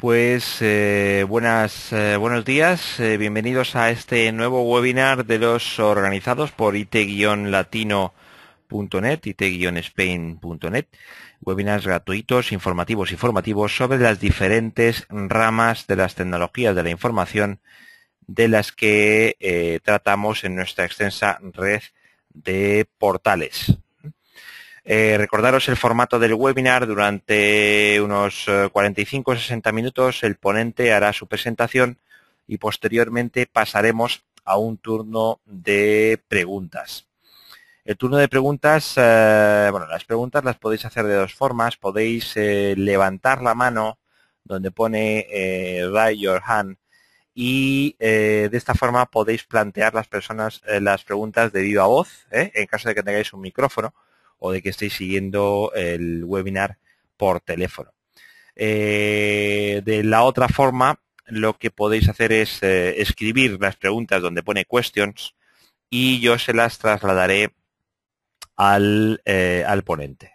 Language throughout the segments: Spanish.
Buenos días, bienvenidos a este nuevo webinar de los organizados por it-latino.net, it-spain.net, webinars gratuitos, informativos y formativos sobre las diferentes ramas de las tecnologías de la información de las que tratamos en nuestra extensa red de portales. Recordaros el formato del webinar. Durante unos 45 o 60 minutos el ponente hará su presentación y posteriormente pasaremos a un turno de preguntas. El turno de preguntas, las preguntas las podéis hacer de dos formas. Podéis levantar la mano donde pone Raise Your Hand y de esta forma podéis plantear las preguntas de viva voz, en caso de que tengáis un micrófono o de que estéis siguiendo el webinar por teléfono. De la otra forma, lo que podéis hacer es escribir las preguntas donde pone questions y yo se las trasladaré al ponente.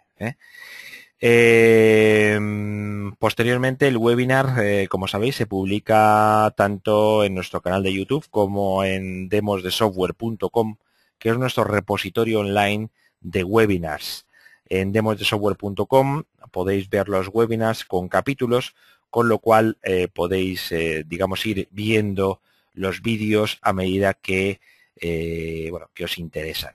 Posteriormente el webinar, como sabéis, se publica tanto en nuestro canal de YouTube como en demosdesoftware.com, que es nuestro repositorio online de webinars. En demosdesoftware.com podéis ver los webinars con capítulos, con lo cual podéis, ir viendo los vídeos a medida que os interesan.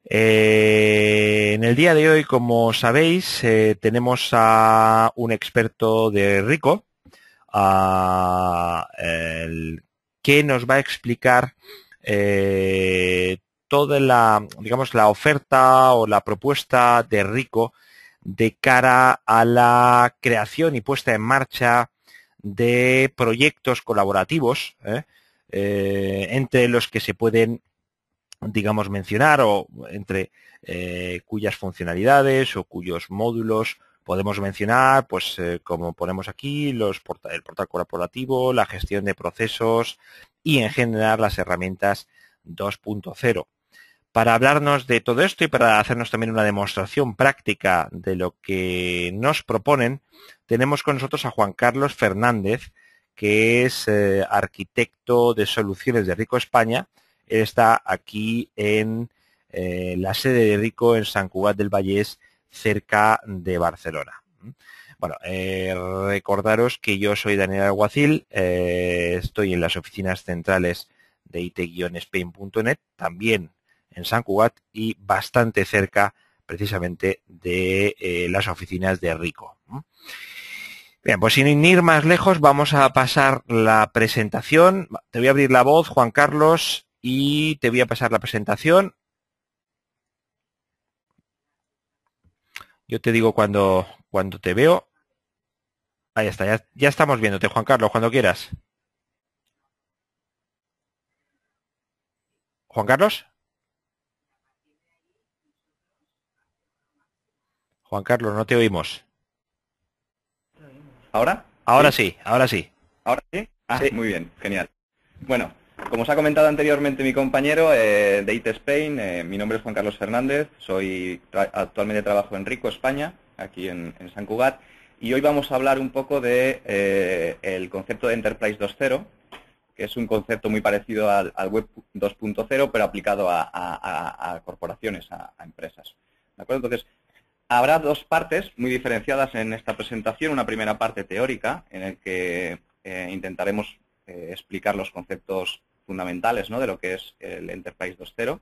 En el día de hoy, como sabéis, tenemos a un experto de Rico, que nos va a explicar toda la oferta o la propuesta de Rico de cara a la creación y puesta en marcha de proyectos colaborativos, entre los que se pueden mencionar o entre cuyas funcionalidades o cuyos módulos podemos mencionar, como ponemos aquí, el portal corporativo, la gestión de procesos y en general las herramientas 2.0. Para hablarnos de todo esto y para hacernos también una demostración práctica de lo que nos proponen, tenemos con nosotros a Juan Carlos Fernández, que es arquitecto de soluciones de Rico España. Él está aquí en la sede de Rico en Sant Cugat del Vallès, cerca de Barcelona. Bueno, recordaros que yo soy Daniel Alguacil, estoy en las oficinas centrales de it-spain.net, también en Sant Cugat y bastante cerca precisamente de las oficinas de Rico. Bien, pues sin ir más lejos vamos a pasar la presentación. Te voy a abrir la voz, Juan Carlos, y te voy a pasar la presentación. Yo te digo cuando te veo. Ahí está, ya estamos viéndote, Juan Carlos, cuando quieras. ¿Juan Carlos? Juan Carlos, no te oímos. ¿Ahora? Ahora ¿Sí? sí, ahora sí. ¿Ahora sí? Sí. Muy bien, genial. Bueno, como os ha comentado anteriormente mi compañero de IT Spain, mi nombre es Juan Carlos Fernández, actualmente trabajo en Rico, España, aquí en Sant Cugat, y hoy vamos a hablar un poco de el concepto de Enterprise 2.0, que es un concepto muy parecido al Web 2.0, pero aplicado a corporaciones, a empresas. ¿De acuerdo? Entonces, habrá dos partes muy diferenciadas en esta presentación. Una primera parte teórica, en la que intentaremos explicar los conceptos fundamentales, ¿no?, de lo que es el Enterprise 2.0.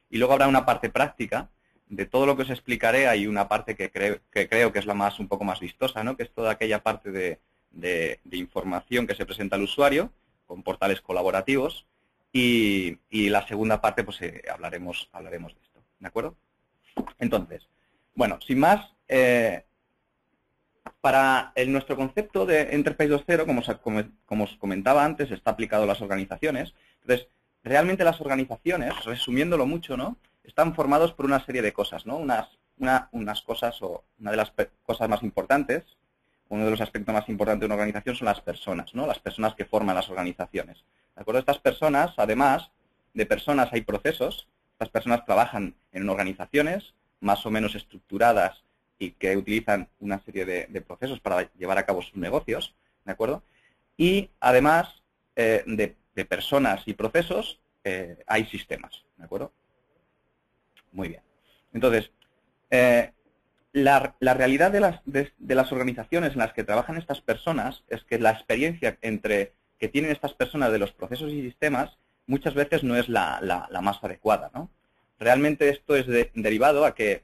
Y luego habrá una parte práctica. De todo lo que os explicaré hay una parte que creo que es un poco más vistosa, ¿no?, que es toda aquella parte de información que se presenta al usuario con portales colaborativos. Y la segunda parte, pues hablaremos de esto. ¿De acuerdo? Entonces, bueno, sin más, para nuestro concepto de Enterprise 2.0, como os comentaba antes, está aplicado a las organizaciones. Entonces, realmente las organizaciones, resumiéndolo mucho, ¿no?, están formados por una serie de cosas, ¿no? Unas cosas, o una de las cosas más importantes, uno de los aspectos más importantes de una organización son las personas, ¿no?, las personas que forman las organizaciones. ¿De acuerdo? Estas personas, además de personas, hay procesos. Estas personas trabajan en organizaciones más o menos estructuradas y que utilizan una serie de procesos para llevar a cabo sus negocios, ¿de acuerdo? Y además de personas y procesos hay sistemas, ¿de acuerdo? Muy bien. Entonces, la realidad de las organizaciones en las que trabajan estas personas es que la experiencia que tienen estas personas de los procesos y sistemas muchas veces no es la más adecuada, ¿no? Realmente esto es derivado a que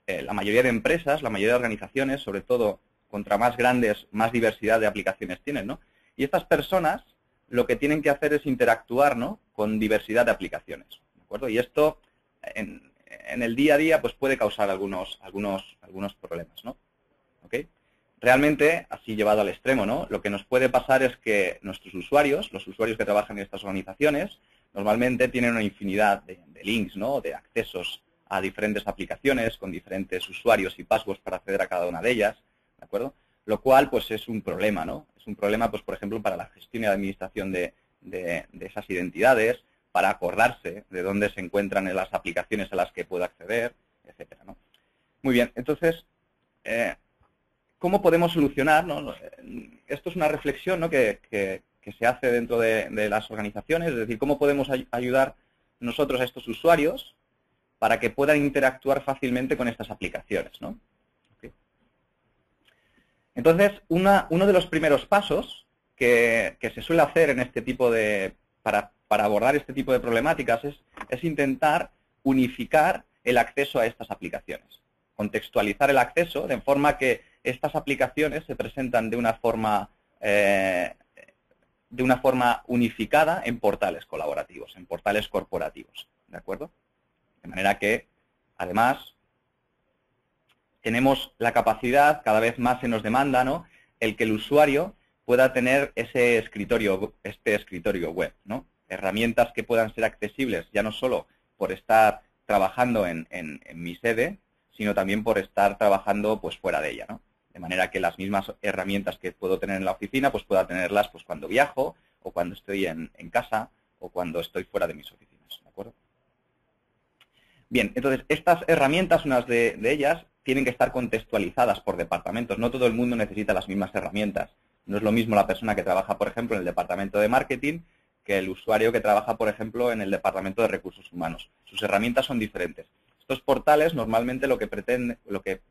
la mayoría de empresas, la mayoría de organizaciones, sobre todo contra más grandes, más diversidad de aplicaciones tienen, ¿no? Y estas personas lo que tienen que hacer es interactuar, ¿no?, con diversidad de aplicaciones, ¿de acuerdo? Y esto en el día a día pues puede causar algunos problemas, ¿no? ¿Ok? Realmente, así llevado al extremo, ¿no?, lo que nos puede pasar es que nuestros usuarios, los usuarios que trabajan en estas organizaciones, normalmente tienen una infinidad de links, ¿no?, de accesos a diferentes aplicaciones con diferentes usuarios y passwords para acceder a cada una de ellas, ¿de acuerdo? Lo cual, pues, es un problema, ¿no? Es un problema, pues, por ejemplo, para la gestión y administración de esas identidades, para acordarse de dónde se encuentran en las aplicaciones a las que puedo acceder, etcétera, ¿no? Muy bien, entonces, ¿cómo podemos solucionar, ¿no? Esto es una reflexión, ¿no?, que se hace dentro de las organizaciones, es decir, ¿cómo podemos ayudar nosotros a estos usuarios para que puedan interactuar fácilmente con estas aplicaciones, ¿no? Okay. Entonces, uno de los primeros pasos que se suele hacer en este tipo para abordar este tipo de problemáticas es intentar unificar el acceso a estas aplicaciones. Contextualizar el acceso de forma que estas aplicaciones se presentan de una forma unificada en portales colaborativos, en portales corporativos, ¿de acuerdo? De manera que, además, tenemos la capacidad, cada vez más se nos demanda, ¿no?, el que el usuario pueda tener este escritorio web, ¿no? Herramientas que puedan ser accesibles ya no solo por estar trabajando en mi sede, sino también por estar trabajando, pues, fuera de ella, ¿no? De manera que las mismas herramientas que puedo tener en la oficina, pues pueda tenerlas, pues, cuando viajo o cuando estoy en casa o cuando estoy fuera de mis oficinas, ¿de acuerdo? Bien, entonces, estas herramientas, unas de ellas, tienen que estar contextualizadas por departamentos. No todo el mundo necesita las mismas herramientas. No es lo mismo la persona que trabaja, por ejemplo, en el departamento de marketing que el usuario que trabaja, por ejemplo, en el departamento de recursos humanos. Sus herramientas son diferentes. Estos portales normalmente lo que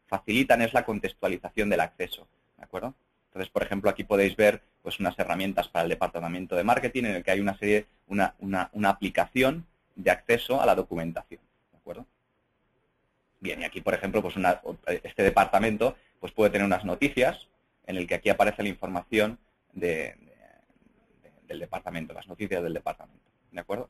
facilitan es la contextualización del acceso, ¿de acuerdo? Entonces, por ejemplo, aquí podéis ver, pues, unas herramientas para el departamento de marketing en el que hay una aplicación de acceso a la documentación, ¿de acuerdo? Bien, y aquí, por ejemplo, pues este departamento, pues, puede tener unas noticias en el que aquí aparece la información del departamento, las noticias del departamento, ¿de acuerdo?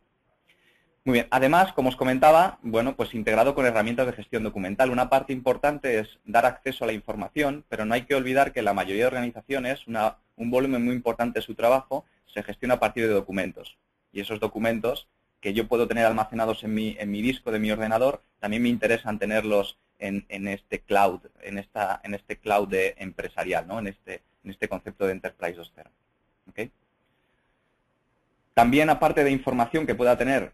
Muy bien, además, como os comentaba, bueno, pues integrado con herramientas de gestión documental. Una parte importante es dar acceso a la información, pero no hay que olvidar que la mayoría de organizaciones, un volumen muy importante de su trabajo se gestiona a partir de documentos. Y esos documentos que yo puedo tener almacenados en mi disco de mi ordenador, también me interesan tenerlos en este cloud, en este cloud empresarial, ¿no?, en este concepto de Enterprise 2.0. ¿Okay? También, aparte de información que pueda tener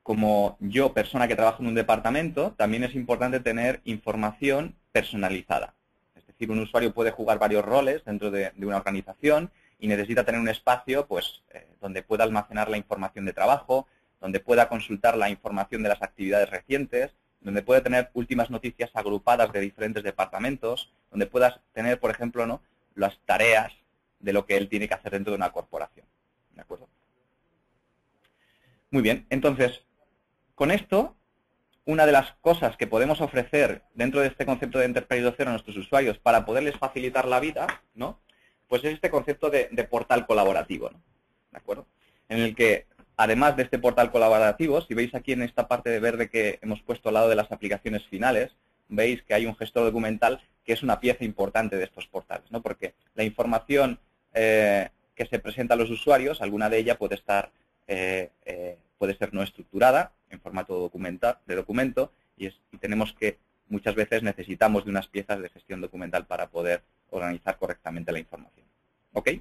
como yo, persona que trabajo en un departamento, también es importante tener información personalizada. Es decir, un usuario puede jugar varios roles dentro de una organización y necesita tener un espacio, pues, donde pueda almacenar la información de trabajo, donde pueda consultar la información de las actividades recientes, donde puede tener últimas noticias agrupadas de diferentes departamentos, donde puedas tener, por ejemplo, ¿no?, las tareas de lo que él tiene que hacer dentro de una corporación. ¿De acuerdo? Muy bien, entonces, con esto, una de las cosas que podemos ofrecer dentro de este concepto de Enterprise 2.0 a nuestros usuarios para poderles facilitar la vida, ¿no?, pues es este concepto de portal colaborativo, ¿no? ¿De acuerdo? En el que, además de este portal colaborativo, si veis aquí en esta parte de verde que hemos puesto al lado de las aplicaciones finales, veis que hay un gestor documental que es una pieza importante de estos portales, ¿no? Porque la información que se presenta a los usuarios, alguna de ella puede ser no estructurada en formato de documento y tenemos que, muchas veces necesitamos de unas piezas de gestión documental para poder organizar correctamente la información. ¿Ok?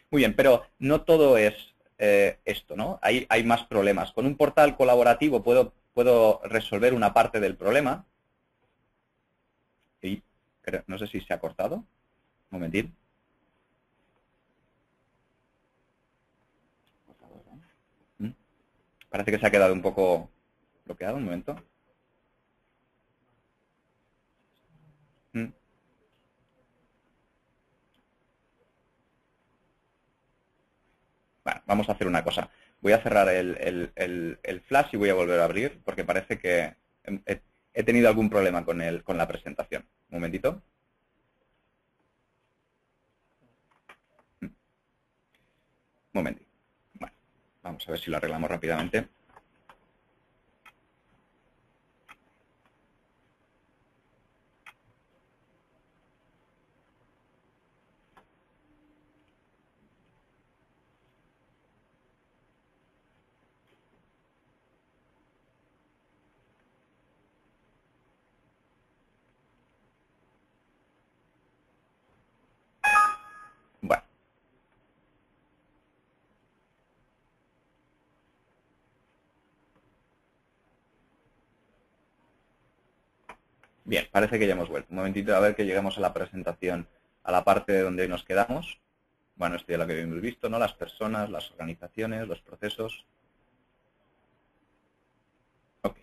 Muy bien, pero no todo es esto, ¿no? Hay más problemas. Con un portal colaborativo puedo resolver una parte del problema, No sé si se ha cortado. Un momentín. Parece que se ha quedado un poco bloqueado. Un momento. Bueno, vamos a hacer una cosa. Voy a cerrar el flash y voy a volver a abrir porque parece que he tenido algún problema con la presentación. Un momentito. Un momentito. Bueno, vamos a ver si lo arreglamos rápidamente. Bueno. Bien, parece que ya hemos vuelto. Un momentito a ver que llegamos a la presentación, a la parte donde nos quedamos. Bueno, esto ya lo que hemos visto, ¿no? Las personas, las organizaciones, los procesos. Ok.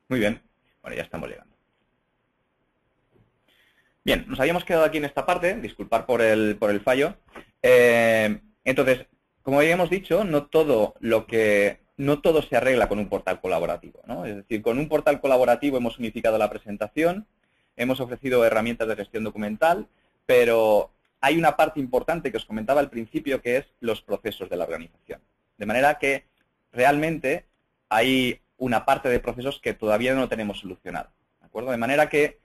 Muy bien. Bueno, ya estamos llegando. Bien, nos habíamos quedado aquí en esta parte, disculpar por el fallo. Entonces, como habíamos dicho, no todo se arregla con un portal colaborativo, ¿no? Es decir, con un portal colaborativo hemos unificado la presentación, hemos ofrecido herramientas de gestión documental, pero hay una parte importante que os comentaba al principio, que es los procesos de la organización. De manera que realmente hay una parte de procesos que todavía no tenemos solucionado, ¿de acuerdo? De manera que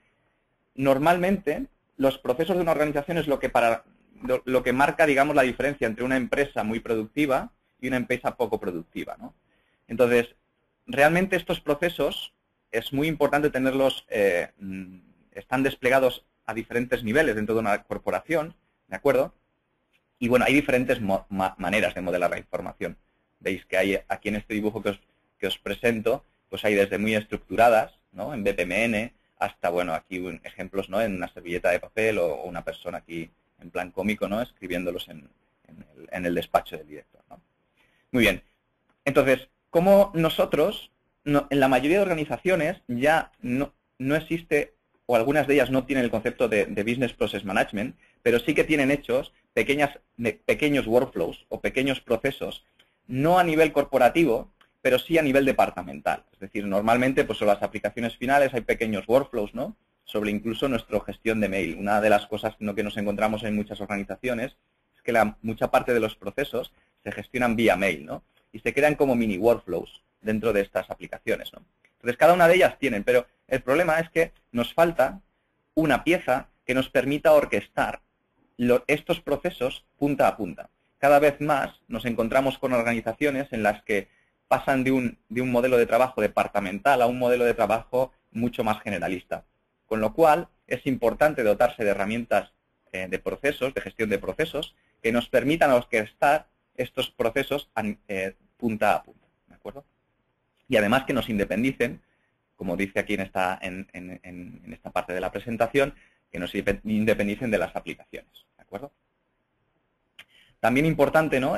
normalmente los procesos de una organización es lo que marca, digamos, la diferencia entre una empresa muy productiva y una empresa poco productiva, ¿no? Entonces, realmente estos procesos es muy importante tenerlos, están desplegados a diferentes niveles dentro de una corporación, ¿de acuerdo? Y bueno, hay diferentes maneras de modelar la información. Veis que hay aquí en este dibujo que os presento, pues hay desde muy estructuradas, ¿no? En BPMN, hasta, bueno, aquí ejemplos, ¿no? En una servilleta de papel o una persona aquí en plan cómico, ¿no? Escribiéndolos en el despacho del director, ¿no? Muy bien. Entonces, como nosotros, en la mayoría de organizaciones ya no existe, o algunas de ellas no tienen el concepto de Business Process Management, pero sí que tienen hechos pequeños workflows o pequeños procesos, no a nivel corporativo, pero sí a nivel departamental. Es decir, normalmente pues sobre las aplicaciones finales hay pequeños workflows, ¿no? Sobre incluso nuestra gestión de mail. Una de las cosas que nos encontramos en muchas organizaciones es que mucha parte de los procesos se gestionan vía mail, ¿no? Y se crean como mini workflows dentro de estas aplicaciones, ¿no? Entonces, cada una de ellas tienen, pero el problema es que nos falta una pieza que nos permita orquestar estos procesos punta a punta. Cada vez más nos encontramos con organizaciones en las que pasan de un modelo de trabajo departamental a un modelo de trabajo mucho más generalista. Con lo cual, es importante dotarse de herramientas de procesos, de gestión de procesos, que nos permitan orquestar estos procesos punta a punta, ¿de acuerdo? Y además que nos independicen, como dice aquí en esta parte de la presentación, que nos independicen de las aplicaciones, ¿de acuerdo? También importante, ¿no?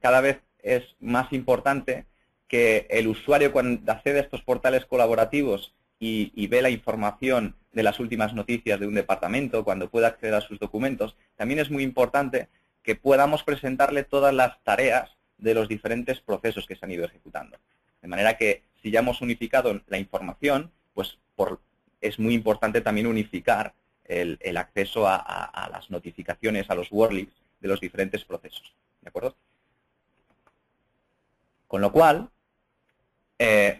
Cada vez es más importante que el usuario, cuando accede a estos portales colaborativos y ve la información de las últimas noticias de un departamento, cuando pueda acceder a sus documentos, también es muy importante que podamos presentarle todas las tareas de los diferentes procesos que se han ido ejecutando. De manera que si ya hemos unificado la información, pues es muy importante también unificar el acceso a las notificaciones, a los worklists de los diferentes procesos. ¿De acuerdo? Con lo cual,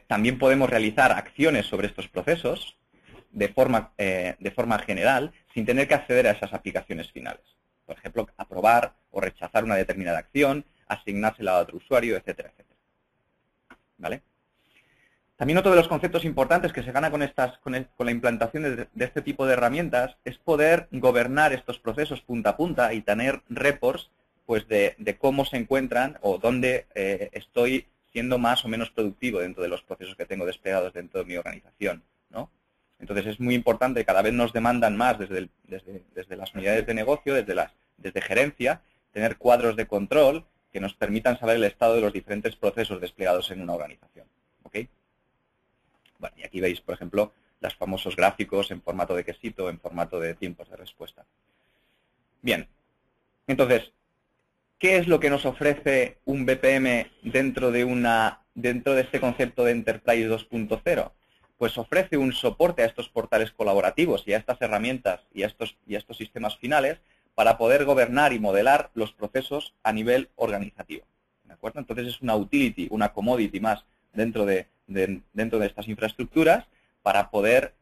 también podemos realizar acciones sobre estos procesos de forma general sin tener que acceder a esas aplicaciones finales. Por ejemplo, aprobar o rechazar una determinada acción, asignársela a otro usuario, etcétera, etcétera. ¿Vale? También otro de los conceptos importantes que se gana con la implantación de este tipo de herramientas es poder gobernar estos procesos punta a punta y tener reports pues de cómo se encuentran o dónde estoy siendo más o menos productivo dentro de los procesos que tengo desplegados dentro de mi organización, ¿no? Entonces es muy importante, cada vez nos demandan más desde las unidades de negocio, desde gerencia, tener cuadros de control que nos permitan saber el estado de los diferentes procesos desplegados en una organización, ¿ok? Bueno, y aquí veis, por ejemplo, los famosos gráficos en formato de quesito, en formato de tiempos de respuesta. Bien, entonces, ¿qué es lo que nos ofrece un BPM dentro de este concepto de Enterprise 2.0? Pues ofrece un soporte a estos portales colaborativos y a estas herramientas y a estos sistemas finales para poder gobernar y modelar los procesos a nivel organizativo, ¿de acuerdo? Entonces es una utility, una commodity más dentro de estas infraestructuras para poder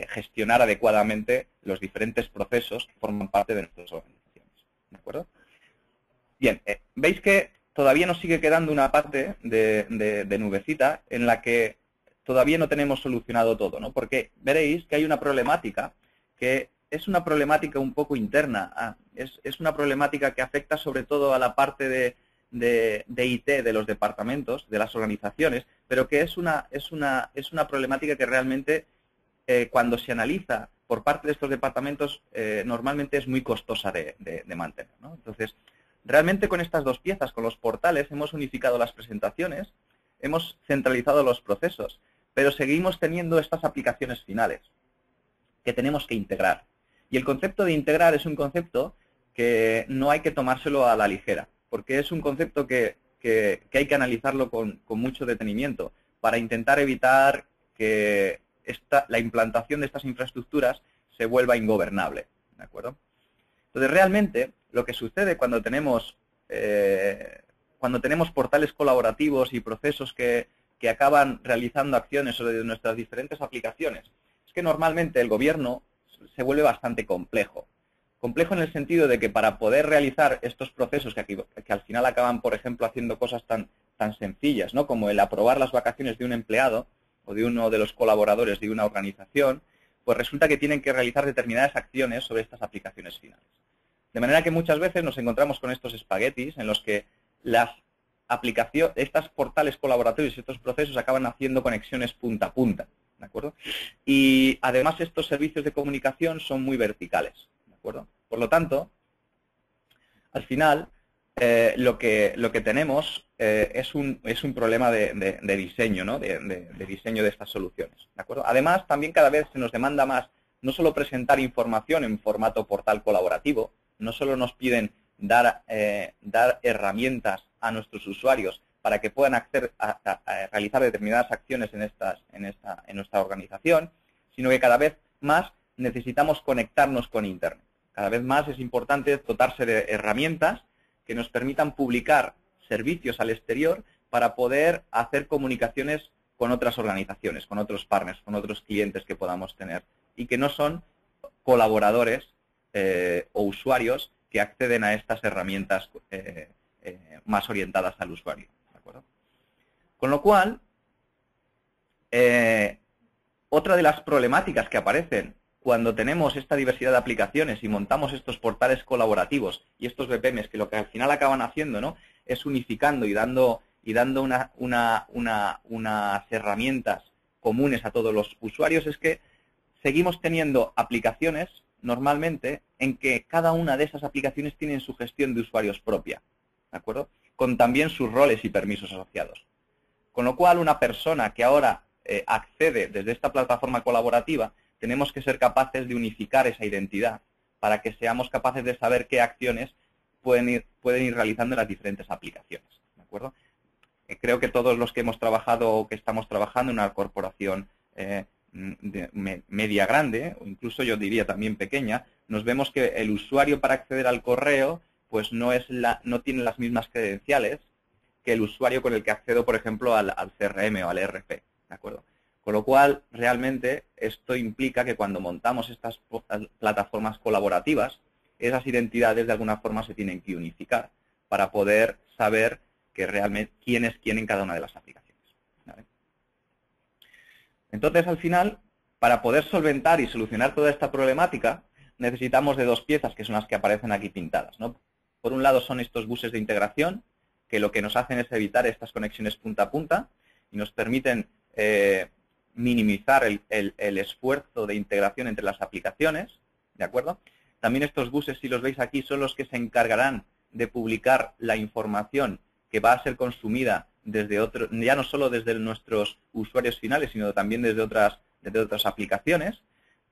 gestionar adecuadamente los diferentes procesos que forman parte de nuestras organizaciones, ¿de acuerdo? Bien, veis que todavía nos sigue quedando una parte de nubecita en la que todavía no tenemos solucionado todo, ¿no? Porque veréis que hay una problemática que es una problemática un poco interna, es una problemática que afecta sobre todo a la parte de IT de los departamentos, de las organizaciones, pero que es una problemática que realmente cuando se analiza por parte de estos departamentos normalmente es muy costosa de mantener, ¿no? Entonces, realmente con estas dos piezas, con los portales, hemos unificado las presentaciones, hemos centralizado los procesos, pero seguimos teniendo estas aplicaciones finales que tenemos que integrar. Y el concepto de integrar es un concepto que no hay que tomárselo a la ligera, porque es un concepto que hay que analizarlo con mucho detenimiento para intentar evitar que la implantación de estas infraestructuras se vuelva ingobernable, ¿de acuerdo? Entonces, realmente, lo que sucede cuando tenemos portales colaborativos y procesos que acaban realizando acciones sobre nuestras diferentes aplicaciones, es que normalmente el gobierno se vuelve bastante complejo. Complejo en el sentido de que para poder realizar estos procesos que al final acaban, por ejemplo, haciendo cosas tan sencillas, ¿no? Como el aprobar las vacaciones de un empleado o de uno de los colaboradores de una organización, pues resulta que tienen que realizar determinadas acciones sobre estas aplicaciones finales. De manera que muchas veces nos encontramos con estos espaguetis en los que estos portales colaborativos y estos procesos acaban haciendo conexiones punta a punta, ¿de acuerdo? Y además estos servicios de comunicación son muy verticales, ¿de acuerdo? Por lo tanto, al final, lo que tenemos es un problema de diseño, ¿no? De diseño de estas soluciones, ¿de acuerdo? Además, también cada vez se nos demanda más no solo presentar información en formato portal colaborativo, no solo nos piden dar herramientas a nuestros usuarios para que puedan acceder a realizar determinadas acciones en nuestra organización, sino que cada vez más necesitamos conectarnos con Internet. Cada vez más es importante dotarse de herramientas que nos permitan publicar servicios al exterior para poder hacer comunicaciones con otras organizaciones, con otros partners, con otros clientes que podamos tener y que no son colaboradores o usuarios que acceden a estas herramientas más orientadas al usuario, ¿de acuerdo? Con lo cual, otra de las problemáticas que aparecen cuando tenemos esta diversidad de aplicaciones y montamos estos portales colaborativos y estos BPMs, que lo que al final acaban haciendo, ¿no?, es unificando y dando unas herramientas comunes a todos los usuarios, es que seguimos teniendo aplicaciones normalmente en que cada una de esas aplicaciones tienen su gestión de usuarios propia, ¿de acuerdo? Con también sus roles y permisos asociados. Con lo cual, una persona que ahora accede desde esta plataforma colaborativa, tenemos que ser capaces de unificar esa identidad para que seamos capaces de saber qué acciones pueden ir realizando en las diferentes aplicaciones, ¿de acuerdo? Creo que todos los que hemos trabajado o que estamos trabajando en una corporación media grande, o incluso yo diría también pequeña, nos vemos que el usuario para acceder al correo pues no tiene las mismas credenciales que el usuario con el que accedo, por ejemplo, al CRM o al ERP, ¿de acuerdo? Con lo cual, realmente, esto implica que cuando montamos estas plataformas colaborativas, esas identidades de alguna forma se tienen que unificar para poder saber que realmente quién es quién en cada una de las aplicaciones, ¿vale? Entonces, al final, para poder solventar y solucionar toda esta problemática, necesitamos de dos piezas que son las que aparecen aquí pintadas, ¿no? Por un lado son estos buses de integración, que lo que nos hacen es evitar estas conexiones punta a punta y nos permiten minimizar el esfuerzo de integración entre las aplicaciones, ¿de acuerdo? También estos buses, si los veis aquí, son los que se encargarán de publicar la información que va a ser consumida desde otro, ya no solo desde nuestros usuarios finales, sino también desde otras aplicaciones.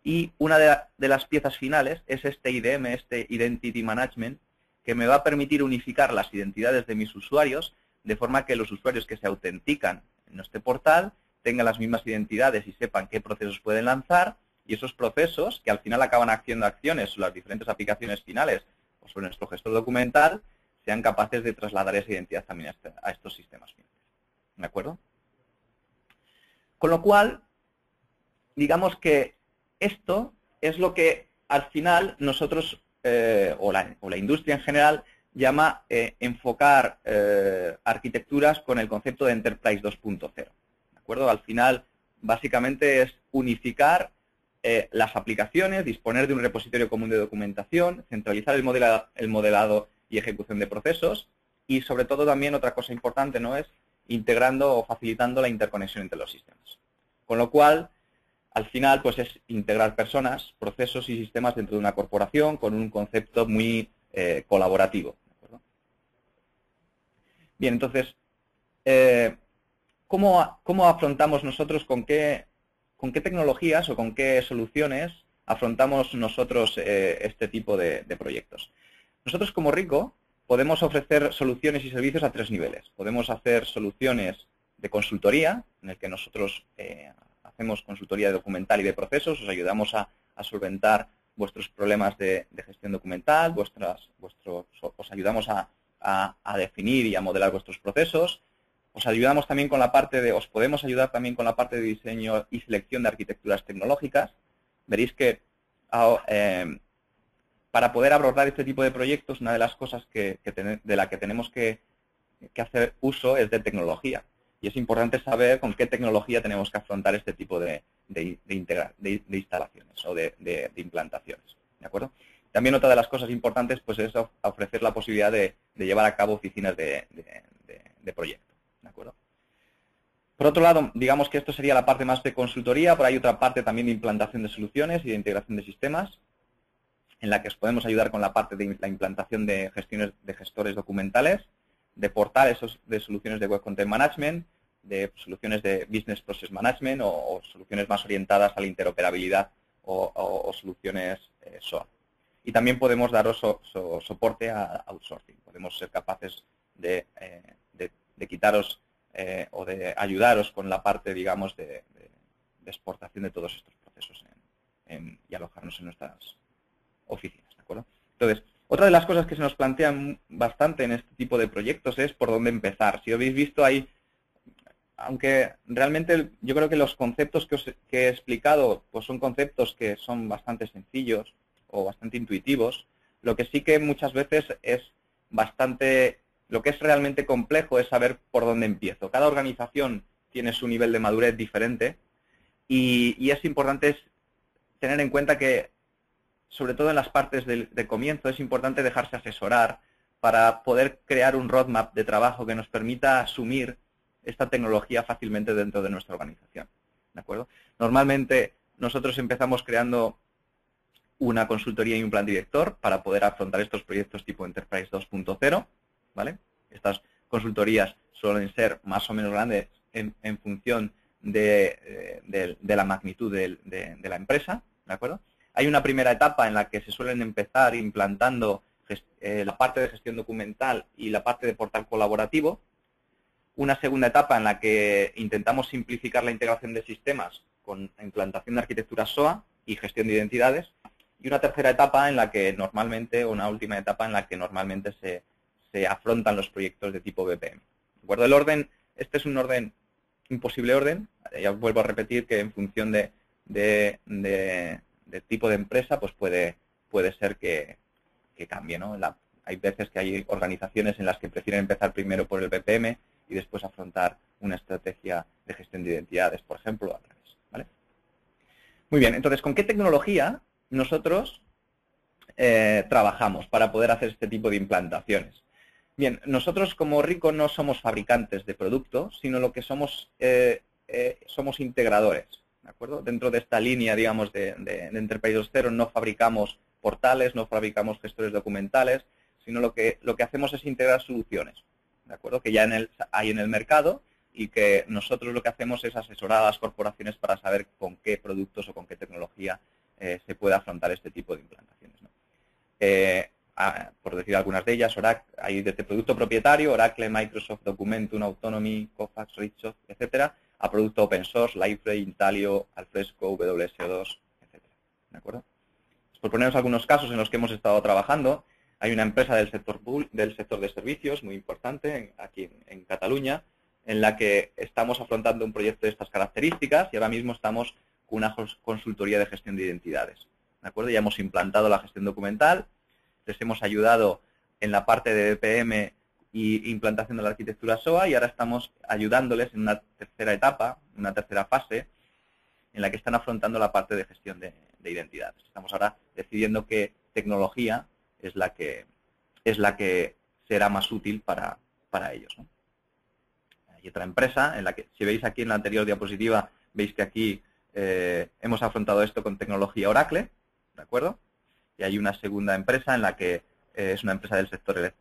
Y una de las piezas finales es este IDM, este Identity Management, que me va a permitir unificar las identidades de mis usuarios, de forma que los usuarios que se autentican en este portal tengan las mismas identidades y sepan qué procesos pueden lanzar, y esos procesos, que al final acaban haciendo acciones sobre las diferentes aplicaciones finales o sobre nuestro gestor documental, sean capaces de trasladar esa identidad también a estos sistemas finales. ¿De acuerdo? Con lo cual, digamos que esto es lo que al final nosotros, o la industria en general, llama enfocar arquitecturas con el concepto de Enterprise 2.0. ¿De acuerdo? Al final, básicamente es unificar las aplicaciones, disponer de un repositorio común de documentación, centralizar el modelado y ejecución de procesos y, sobre todo, también otra cosa importante, ¿no?, es integrando o facilitando la interconexión entre los sistemas. Con lo cual, al final, pues es integrar personas, procesos y sistemas dentro de una corporación con un concepto muy colaborativo. ¿De acuerdo? Bien, entonces, ¿cómo afrontamos nosotros, con qué tecnologías o con qué soluciones afrontamos nosotros este tipo de proyectos? Nosotros, como Ricoh, podemos ofrecer soluciones y servicios a tres niveles. Podemos hacer soluciones de consultoría, en el que nosotros hacemos consultoría documental y de procesos, os ayudamos a solventar vuestros problemas de gestión documental, os ayudamos a definir y a modelar vuestros procesos. Os ayudamos también con la parte os podemos ayudar también con la parte de diseño y selección de arquitecturas tecnológicas. Veréis que para poder abordar este tipo de proyectos, una de las cosas de la que tenemos que hacer uso es de tecnología. Y es importante saber con qué tecnología tenemos que afrontar este tipo de instalaciones o de implantaciones. ¿De acuerdo? También otra de las cosas importantes pues es ofrecer la posibilidad de llevar a cabo oficinas de proyecto. ¿De acuerdo? Por otro lado, digamos que esto sería la parte más de consultoría, pero hay otra parte también de implantación de soluciones y de integración de sistemas, en la que os podemos ayudar con la parte de la implantación de gestores documentales, de portales de soluciones de Web Content Management, de soluciones de Business Process Management o soluciones más orientadas a la interoperabilidad o soluciones SOA. Y también podemos daros soporte a outsourcing. Podemos ser capaces de quitaros o de ayudaros con la parte, digamos, de exportación de todos estos procesos y alojarnos en nuestras oficinas, ¿de acuerdo? Entonces, otra de las cosas que se nos plantean bastante en este tipo de proyectos es por dónde empezar. Si habéis visto ahí, aunque realmente yo creo que los conceptos que he explicado pues son conceptos que son bastante sencillos o bastante intuitivos, lo que sí que muchas veces es lo que es realmente complejo es saber por dónde empiezo. Cada organización tiene su nivel de madurez diferente y es importante tener en cuenta que, sobre todo en las partes de comienzo, es importante dejarse asesorar para poder crear un roadmap de trabajo que nos permita asumir esta tecnología fácilmente dentro de nuestra organización. ¿De acuerdo? Normalmente nosotros empezamos creando una consultoría y un plan director para poder afrontar estos proyectos tipo Enterprise 2.0, ¿vale? Estas consultorías suelen ser más o menos grandes en función de la magnitud de la empresa, ¿de acuerdo? Hay una primera etapa en la que se suelen empezar implantando la parte de gestión documental y la parte de portal colaborativo. Una segunda etapa en la que intentamos simplificar la integración de sistemas con implantación de arquitectura SOA y gestión de identidades. Y una tercera etapa en la que normalmente, o una última etapa en la que normalmente se afrontan los proyectos de tipo BPM. ¿De acuerdo? El orden, este es un orden, un posible orden. Ya os vuelvo a repetir que en función de tipo de empresa, pues puede ser que cambie, ¿no? Hay veces que hay organizaciones en las que prefieren empezar primero por el BPM y después afrontar una estrategia de gestión de identidades, por ejemplo, al revés. Muy bien, entonces, ¿con qué tecnología nosotros trabajamos para poder hacer este tipo de implantaciones? Bien, nosotros como Ricoh no somos fabricantes de productos, sino lo que somos somos integradores, ¿de acuerdo? Dentro de esta línea, digamos, de Enterprise 2.0 no fabricamos portales, no fabricamos gestores documentales, sino lo que hacemos es integrar soluciones, ¿de acuerdo? Que ya hay en el mercado y que nosotros lo que hacemos es asesorar a las corporaciones para saber con qué productos o con qué tecnología se puede afrontar este tipo de implantaciones, ¿no? Por decir algunas de ellas, Oracle, hay desde producto propietario, Oracle, Microsoft Documentum, Autonomy, Kofax, Richthofen, etcétera, a producto open source, Liferay, Intalio, Alfresco, WSO2, etcétera. ¿De acuerdo? Por poneros algunos casos en los que hemos estado trabajando, hay una empresa del sector de servicios muy importante aquí en Cataluña, en la que estamos afrontando un proyecto de estas características y ahora mismo estamos con una consultoría de gestión de identidades. ¿De acuerdo? Ya hemos implantado la gestión documental, les hemos ayudado en la parte de BPM y implantación de la arquitectura SOA y ahora estamos ayudándoles en una tercera etapa, una tercera fase, en la que están afrontando la parte de gestión de identidades. Estamos ahora decidiendo qué tecnología es la que será más útil para ellos, ¿no? Hay otra empresa en la que, si veis aquí en la anterior diapositiva, veis que aquí hemos afrontado esto con tecnología Oracle, ¿de acuerdo? Y hay una segunda empresa en la que es una empresa del sector de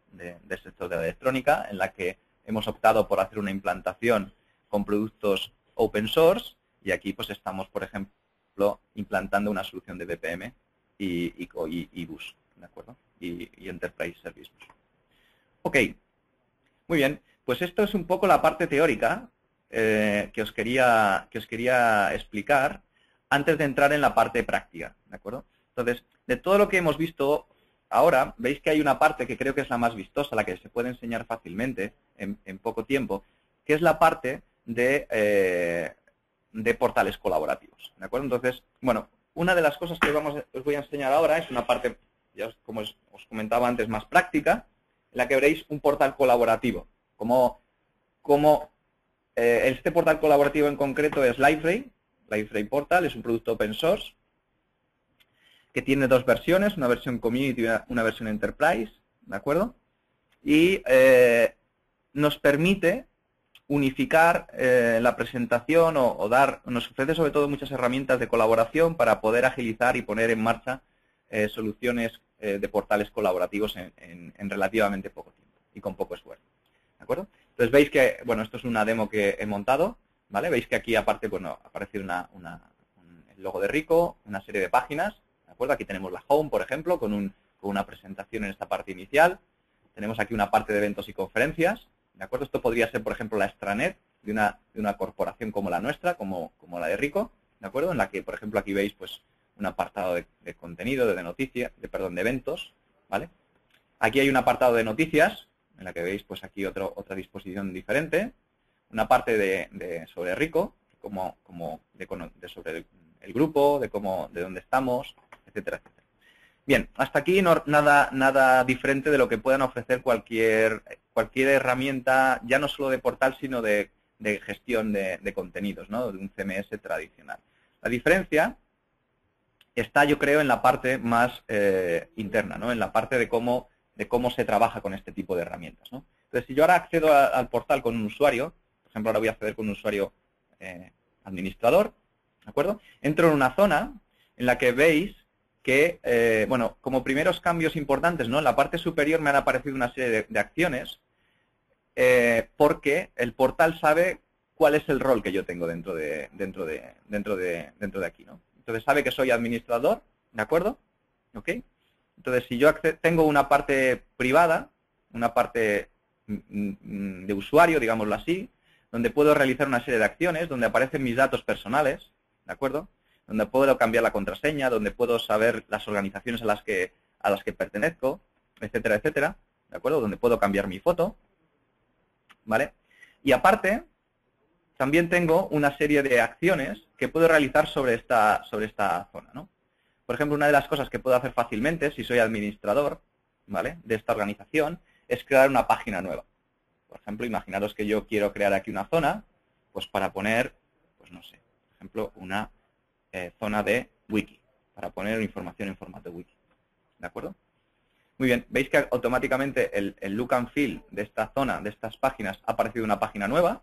la electrónica, en la que hemos optado por hacer una implantación con productos open source y aquí pues estamos, por ejemplo, implantando una solución de BPM y Bus, ¿de acuerdo? Y Enterprise Service Bus. Ok, muy bien, pues esto es un poco la parte teórica que os quería explicar antes de entrar en la parte práctica, ¿de acuerdo? Entonces, de todo lo que hemos visto ahora, veis que hay una parte que creo que es la más vistosa, la que se puede enseñar fácilmente en poco tiempo, que es la parte de portales colaborativos, ¿de acuerdo? Entonces, bueno, una de las cosas que os voy a enseñar ahora es una parte, ya como os comentaba antes, más práctica, en la que veréis un portal colaborativo. Este portal colaborativo en concreto es Liferay Portal, es un producto open source, que tiene dos versiones, una versión Community y una versión Enterprise, ¿de acuerdo? Y nos permite unificar la presentación nos ofrece sobre todo muchas herramientas de colaboración para poder agilizar y poner en marcha soluciones de portales colaborativos en relativamente poco tiempo y con poco esfuerzo, ¿de acuerdo? Entonces veis que, bueno, esto es una demo que he montado, ¿vale? Veis que aquí aparte, bueno, aparece el logo de Ricoh, una serie de páginas, ¿de acuerdo? Aquí tenemos la home, por ejemplo, con una presentación en esta parte inicial. Tenemos aquí una parte de eventos y conferencias, ¿de acuerdo? Esto podría ser, por ejemplo, la extranet de una corporación como la nuestra, como la de Ricoh, ¿de acuerdo? En la que, por ejemplo, aquí veis pues un apartado de contenido, de noticias, de eventos, ¿vale? Aquí hay un apartado de noticias, en la que veis pues aquí otra disposición diferente, una parte sobre Ricoh, sobre el grupo, de dónde estamos, etcétera, etcétera. Bien, hasta aquí nada diferente de lo que puedan ofrecer cualquier herramienta, ya no solo de portal, sino de gestión de contenidos, ¿no? De un CMS tradicional. La diferencia está, yo creo, en la parte más interna, ¿no? En la parte de cómo se trabaja con este tipo de herramientas, ¿no? Entonces, si yo ahora accedo al portal con un usuario, por ejemplo, ahora voy a acceder con un usuario administrador, ¿de acuerdo? Entro en una zona en la que veis que, bueno, como primeros cambios importantes, ¿no? En la parte superior me han aparecido una serie de acciones porque el portal sabe cuál es el rol que yo tengo dentro de aquí, ¿no? Entonces sabe que soy administrador, ¿de acuerdo? ¿Ok? Entonces, si yo tengo una parte privada, una parte de usuario, digámoslo así, donde puedo realizar una serie de acciones, donde aparecen mis datos personales, ¿de acuerdo? Donde puedo cambiar la contraseña, donde puedo saber las organizaciones a las que pertenezco, etcétera, etcétera, ¿de acuerdo? Donde puedo cambiar mi foto, ¿vale? Y aparte, también tengo una serie de acciones que puedo realizar sobre esta zona, ¿no? Por ejemplo, una de las cosas que puedo hacer fácilmente, si soy administrador, ¿vale?, de esta organización, es crear una página nueva. Por ejemplo, imaginaros que yo quiero crear aquí una zona, pues para poner, pues no sé, por ejemplo, una zona de wiki, para poner información en formato wiki. ¿De acuerdo? Muy bien, veis que automáticamente el look and feel de esta zona, de estas páginas, ha aparecido una página nueva.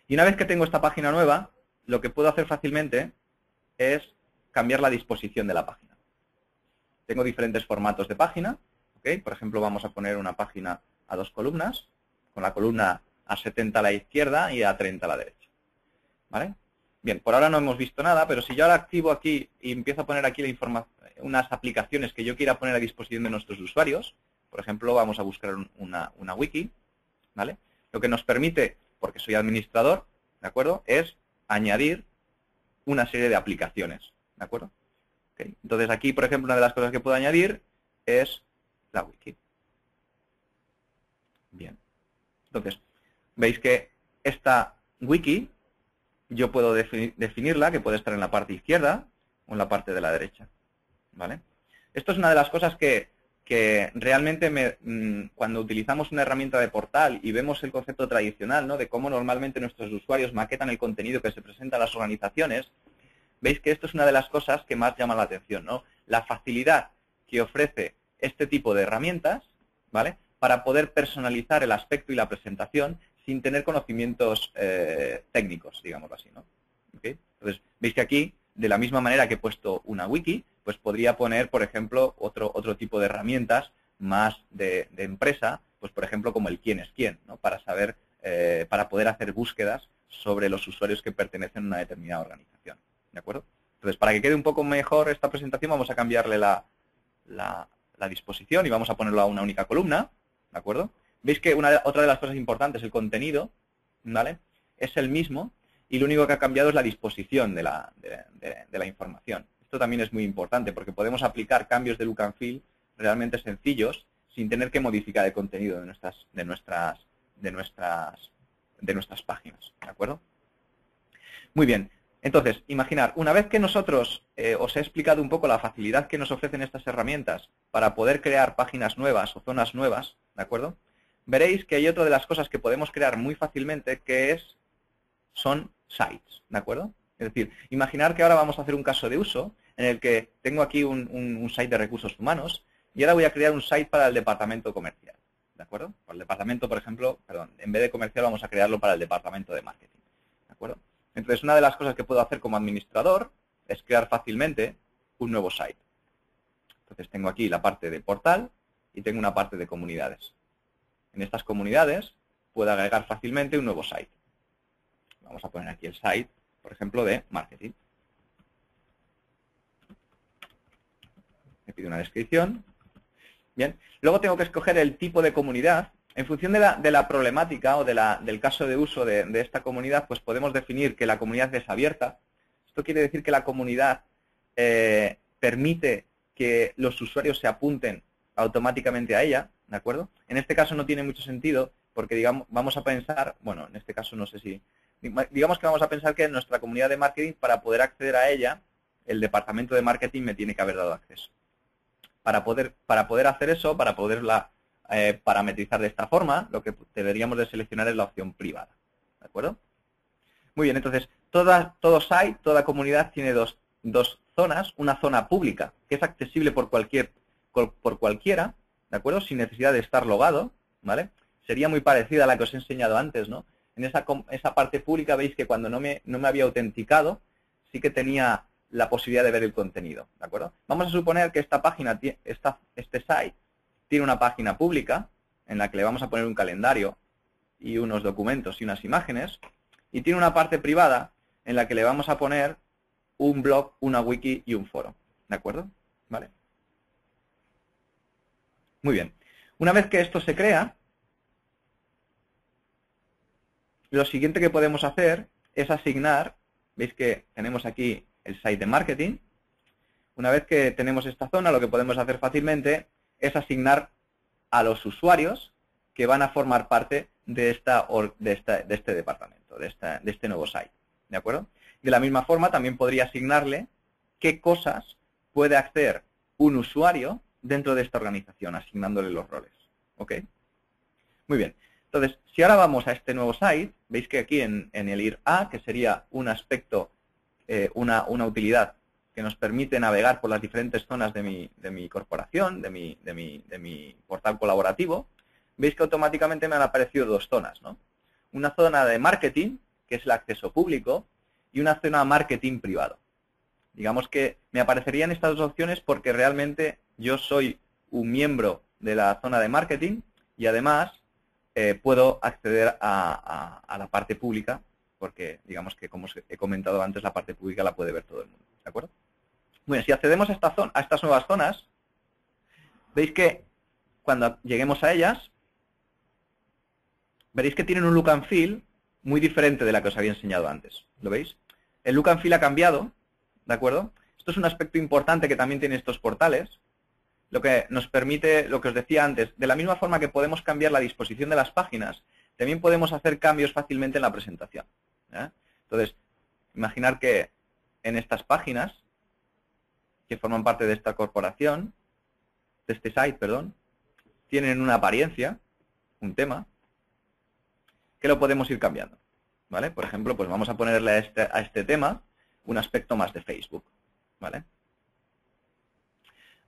Y una vez que tengo esta página nueva, lo que puedo hacer fácilmente es cambiar la disposición de la página. Tengo diferentes formatos de página. ¿Ok? Por ejemplo, vamos a poner una página a 2 columnas, con la columna a 70 a la izquierda y a 30 a la derecha. ¿Vale? Bien, por ahora no hemos visto nada, pero si yo ahora activo aquí y empiezo a poner aquí la información, unas aplicaciones que yo quiera poner a disposición de nuestros usuarios, por ejemplo, vamos a buscar una wiki, ¿vale? Lo que nos permite, porque soy administrador, ¿de acuerdo?, es añadir una serie de aplicaciones, ¿de acuerdo? ¿Okay? Entonces aquí, por ejemplo, una de las cosas que puedo añadir es la wiki. Bien. Entonces, veis que esta wiki yo puedo definirla, que puede estar en la parte izquierda o en la parte de la derecha. ¿Vale? Esto es una de las cosas que realmente cuando utilizamos una herramienta de portal y vemos el concepto tradicional, ¿no?, de cómo normalmente nuestros usuarios maquetan el contenido que se presenta a las organizaciones, veis que esto es una de las cosas que más llama la atención, ¿no? La facilidad que ofrece este tipo de herramientas, ¿vale?, para poder personalizar el aspecto y la presentación sin tener conocimientos técnicos, digámoslo así, ¿no? ¿Okay? Entonces, veis que aquí, de la misma manera que he puesto una wiki, pues podría poner, por ejemplo, otro tipo de herramientas más de empresa, pues por ejemplo como el quién es quién, ¿no?, para saber, para poder hacer búsquedas sobre los usuarios que pertenecen a una determinada organización. ¿De acuerdo? Entonces, para que quede un poco mejor esta presentación, vamos a cambiarle la disposición y vamos a ponerlo a una única columna. ¿De acuerdo? Veis que otra de las cosas importantes, el contenido, ¿vale?, es el mismo y lo único que ha cambiado es la disposición de la información. Esto también es muy importante porque podemos aplicar cambios de look and feel realmente sencillos sin tener que modificar el contenido de nuestras páginas. ¿De acuerdo? Muy bien. Entonces, imaginar, una vez que nosotros os he explicado un poco la facilidad que nos ofrecen estas herramientas para poder crear páginas nuevas o zonas nuevas, ¿de acuerdo?, veréis que hay otra de las cosas que podemos crear muy fácilmente que son sites, ¿de acuerdo? Es decir, imaginar que ahora vamos a hacer un caso de uso en el que tengo aquí un site de recursos humanos y ahora voy a crear un site para el departamento comercial, ¿de acuerdo? Para el departamento, por ejemplo, perdón, en vez de comercial vamos a crearlo para el departamento de marketing, ¿de acuerdo? Entonces, una de las cosas que puedo hacer como administrador es crear fácilmente un nuevo site. Entonces, tengo aquí la parte de portal y tengo una parte de comunidades. En estas comunidades puedo agregar fácilmente un nuevo site. Vamos a poner aquí el site, por ejemplo, de marketing. Me pide una descripción. Bien. Luego tengo que escoger el tipo de comunidad. En función de la problemática o del caso de uso de esta comunidad, pues podemos definir que la comunidad es abierta. Esto quiere decir que la comunidad permite que los usuarios se apunten automáticamente a ella, ¿de acuerdo? En este caso no tiene mucho sentido porque, digamos, vamos a pensar, bueno, en este caso no sé si, digamos que vamos a pensar que en nuestra comunidad de marketing, para poder acceder a ella, el departamento de marketing me tiene que haber dado acceso. Para poder hacer eso, para poderla parametrizar de esta forma, lo que deberíamos de seleccionar es la opción privada, ¿de acuerdo? Muy bien, entonces, todo site, toda comunidad tiene dos zonas, una zona pública, que es accesible por cualquiera, ¿de acuerdo?, sin necesidad de estar logado, ¿vale? Sería muy parecida a la que os he enseñado antes, ¿no? En esa parte pública veis que cuando no me había autenticado, sí que tenía la posibilidad de ver el contenido, ¿de acuerdo? Vamos a suponer que esta página, este site, tiene una página pública en la que le vamos a poner un calendario y unos documentos y unas imágenes, y tiene una parte privada en la que le vamos a poner un blog, una wiki y un foro, ¿de acuerdo? ¿Vale? Muy bien. Una vez que esto se crea, lo siguiente que podemos hacer es asignar, veis que tenemos aquí el site de marketing. Una vez que tenemos esta zona, lo que podemos hacer fácilmente es asignar a los usuarios que van a formar parte de este departamento, de este nuevo site, ¿de acuerdo? De la misma forma, también podría asignarle qué cosas puede hacer un usuario dentro de esta organización, asignándole los roles, ¿ok? Muy bien. Entonces, si ahora vamos a este nuevo site, veis que aquí en el IR A, que sería un aspecto una utilidad que nos permite navegar por las diferentes zonas de mi corporación, de mi portal colaborativo, veis que automáticamente me han aparecido dos zonas, ¿no? Una zona de marketing, que es el acceso público, y una zona de marketing privado. Digamos que me aparecerían estas dos opciones porque realmente yo soy un miembro de la zona de marketing y además puedo acceder a la parte pública porque digamos que, como os he comentado antes, la parte pública la puede ver todo el mundo. ¿De acuerdo? Bueno, si accedemos a estas nuevas zonas, veis que cuando lleguemos a ellas, veréis que tienen un look and feel muy diferente de la que os había enseñado antes. ¿Lo veis? El look and feel ha cambiado, ¿de acuerdo? Esto es un aspecto importante que también tienen estos portales, lo que nos permite, lo que os decía antes, de la misma forma que podemos cambiar la disposición de las páginas, también podemos hacer cambios fácilmente en la presentación. Entonces, imaginar que en estas páginas, que forman parte de esta corporación, de este site, perdón, tienen una apariencia, un tema, que lo podemos ir cambiando, ¿vale? Por ejemplo, pues vamos a ponerle a este tema un aspecto más de Facebook, ¿vale?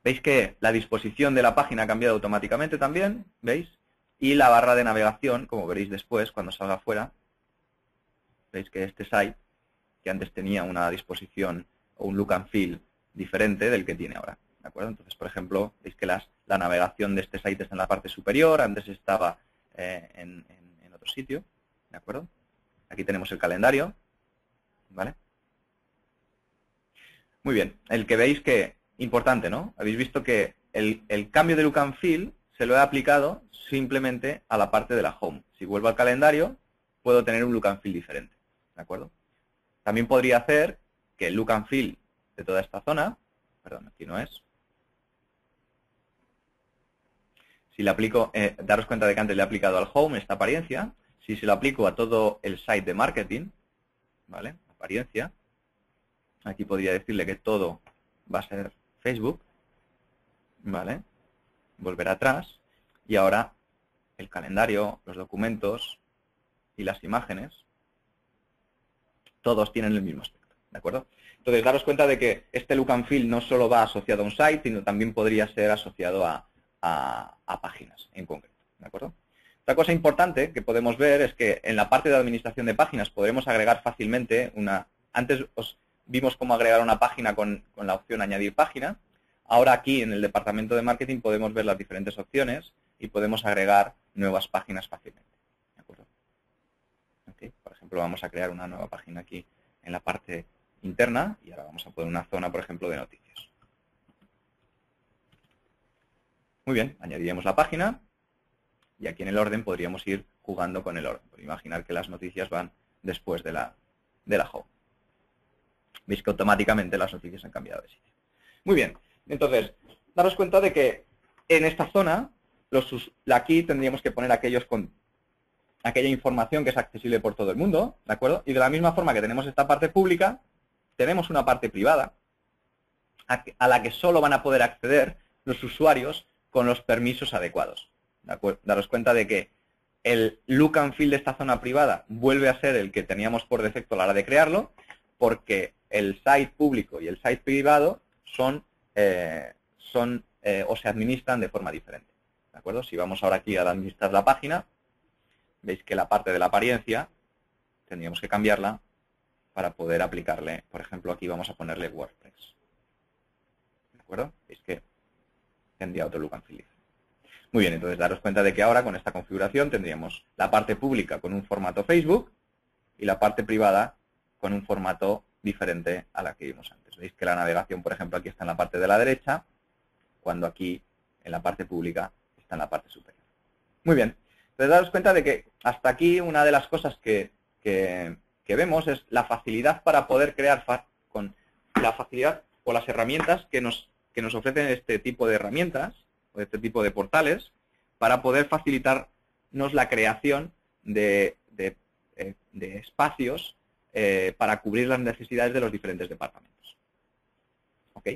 Veis que la disposición de la página ha cambiado automáticamente también, ¿veis? Y la barra de navegación, como veréis después, cuando salga afuera, veis que este site, que antes tenía una disposición o un look and feel diferente del que tiene ahora, ¿de acuerdo? Entonces, por ejemplo, veis que la navegación de este site está en la parte superior, antes estaba en otro sitio, ¿de acuerdo? Aquí tenemos el calendario, ¿vale? Muy bien, el que veis que, importante, ¿no? Habéis visto que el cambio de look and feel se lo he aplicado simplemente a la parte de la home. Si vuelvo al calendario, puedo tener un look and feel diferente, ¿de acuerdo? También podría hacer que el look and feel de toda esta zona, perdón, aquí no es. Si le aplico, daros cuenta de que antes le he aplicado al home esta apariencia. Si se lo aplico a todo el site de marketing, ¿vale? Apariencia. Aquí podría decirle que todo va a ser Facebook, ¿vale? Volver atrás. Y ahora el calendario, los documentos y las imágenes, todos tienen el mismo aspecto, ¿de acuerdo? Entonces, daros cuenta de que este look and feel no solo va asociado a un site, sino también podría ser asociado a páginas en concreto, ¿de acuerdo? Otra cosa importante que podemos ver es que en la parte de administración de páginas podremos agregar fácilmente una... Antes os vimos cómo agregar una página con la opción añadir página. Ahora aquí en el departamento de marketing podemos ver las diferentes opciones y podemos agregar nuevas páginas fácilmente, ¿de acuerdo? Okay. Por ejemplo, vamos a crear una nueva página aquí en la parte interna y ahora vamos a poner una zona, por ejemplo, de noticias. Muy bien, añadiríamos la página y aquí en el orden podríamos ir jugando con el orden. Por imaginar que las noticias van después de la home. Veis que automáticamente las noticias han cambiado de sitio. Muy bien, entonces, daros cuenta de que en esta zona, aquí tendríamos que poner aquella información que es accesible por todo el mundo, ¿de acuerdo? Y de la misma forma que tenemos esta parte pública, tenemos una parte privada a la que solo van a poder acceder los usuarios con los permisos adecuados. ¿De acuerdo? Daros cuenta de que el look and feel de esta zona privada vuelve a ser el que teníamos por defecto a la hora de crearlo, porque el site público y el site privado o se administran de forma diferente. ¿De acuerdo? Si vamos ahora aquí a administrar la página, veis que la parte de la apariencia tendríamos que cambiarla para poder aplicarle, por ejemplo, aquí vamos a ponerle WordPress. ¿De acuerdo? Veis que tendría otro look and feel. Muy bien, entonces daros cuenta de que ahora con esta configuración tendríamos la parte pública con un formato Facebook y la parte privada con un formato diferente a la que vimos antes. Veis que la navegación, por ejemplo, aquí está en la parte de la derecha, cuando aquí en la parte pública está en la parte superior. Muy bien, entonces daros cuenta de que hasta aquí una de las cosas que vemos es la facilidad para poder crear con la facilidad o las herramientas que nos ofrecen este tipo de herramientas o este tipo de portales para poder facilitarnos la creación de espacios para cubrir las necesidades de los diferentes departamentos. ¿Ok?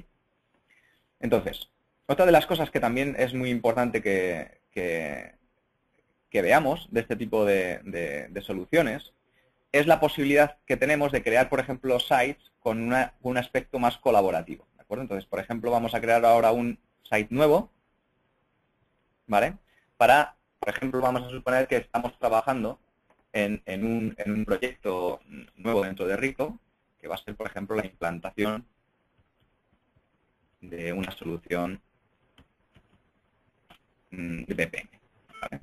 Entonces, otra de las cosas que también es muy importante que veamos de este tipo de soluciones es la posibilidad que tenemos de crear, por ejemplo, sites con un aspecto más colaborativo, ¿de acuerdo? Entonces, por ejemplo, vamos a crear ahora un site nuevo, ¿vale? Por ejemplo, vamos a suponer que estamos trabajando en un proyecto nuevo dentro de Rico, que va a ser, por ejemplo, la implantación de una solución de VPN, ¿vale?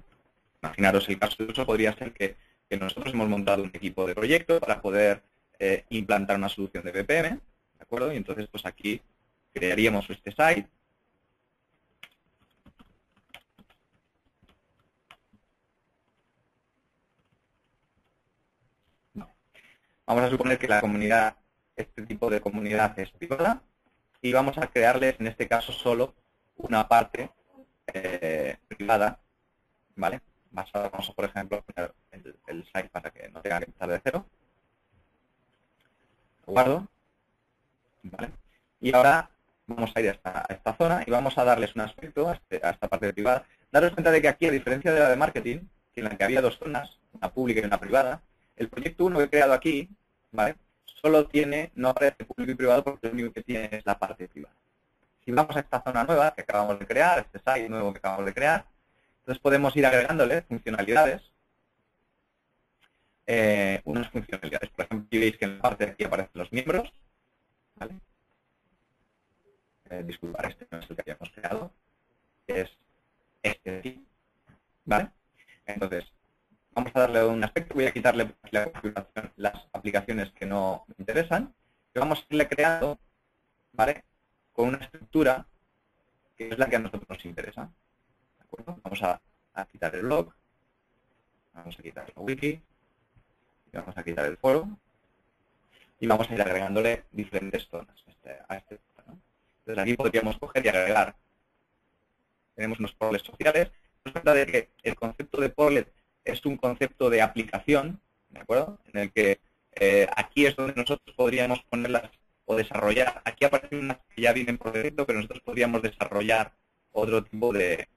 Imaginaros el caso de uso podría ser que nosotros hemos montado un equipo de proyecto para poder implantar una solución de VPN, ¿de acuerdo? Y entonces, pues aquí crearíamos este site. Vamos a suponer que la comunidad, este tipo de comunidad es privada y vamos a crearles, en este caso, solo una parte privada, ¿vale? Vamos a, por ejemplo, poner el site para que no tenga que empezar de cero. Lo guardo, ¿vale? Y ahora vamos a ir a esta zona y vamos a darles un aspecto a esta parte privada. Daros cuenta de que aquí, a diferencia de la de marketing, en la que había dos zonas, una pública y una privada, el proyecto 1 que he creado aquí, ¿vale? Solo no aparece público y privado porque lo único que tiene es la parte privada. Si vamos a esta zona nueva que acabamos de crear, este site nuevo que acabamos de crear, entonces podemos ir agregándole funcionalidades, unas funcionalidades. Por ejemplo, aquí veis que en la parte de aquí aparecen los miembros, ¿vale? Disculpad, este no es el que habíamos creado, es este de aquí, ¿vale? Entonces, vamos a darle un aspecto, voy a quitarle la configuración, las aplicaciones que no me interesan, y vamos a irle creando, ¿vale? Con una estructura que es la que a nosotros nos interesa, ¿de acuerdo? Vamos a quitar el blog, vamos a quitar la wiki, y vamos a quitar el foro, y vamos a ir agregándole diferentes zonas a este foro, ¿no? Entonces aquí podríamos coger y agregar, tenemos unos portlets sociales, nos cuenta de que el concepto de portlet es un concepto de aplicación, ¿de acuerdo? En el que aquí es donde nosotros podríamos ponerlas o desarrollar. Aquí aparecen unas que ya vienen por defecto, pero nosotros podríamos desarrollar otro tipo de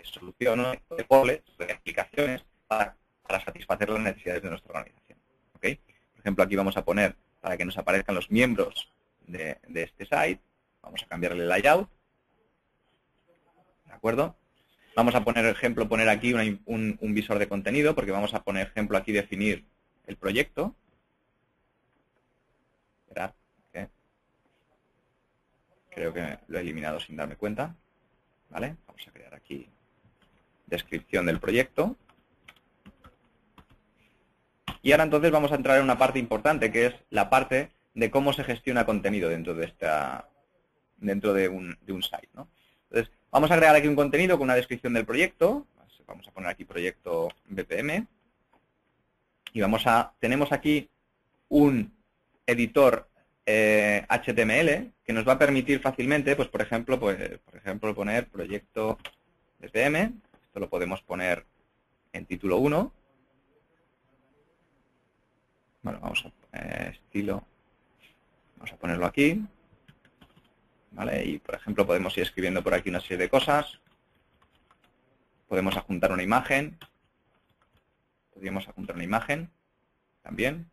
solución, ¿no? De portlets, de aplicaciones para satisfacer las necesidades de nuestra organización, ¿ok? Por ejemplo, aquí vamos a poner, para que nos aparezcan los miembros de este site, vamos a cambiarle el layout, ¿de acuerdo? Vamos a poner ejemplo, poner aquí un visor de contenido, porque vamos a poner ejemplo aquí definir el proyecto. Esperad, que creo que lo he eliminado sin darme cuenta. ¿Vale? Vamos a crear aquí descripción del proyecto. Y ahora entonces vamos a entrar en una parte importante, que es la parte de cómo se gestiona contenido dentro de un site, ¿no? Entonces, vamos a crear aquí un contenido con una descripción del proyecto. Vamos a poner aquí proyecto BPM. Y tenemos aquí un editor HTML que nos va a permitir fácilmente, pues por ejemplo, poner proyecto BPM. Esto lo podemos poner en título 1. Bueno, vamos a estilo. Vamos a ponerlo aquí. ¿Vale? Y, por ejemplo, podemos ir escribiendo por aquí una serie de cosas. Podemos adjuntar una imagen. Podríamos adjuntar una imagen también.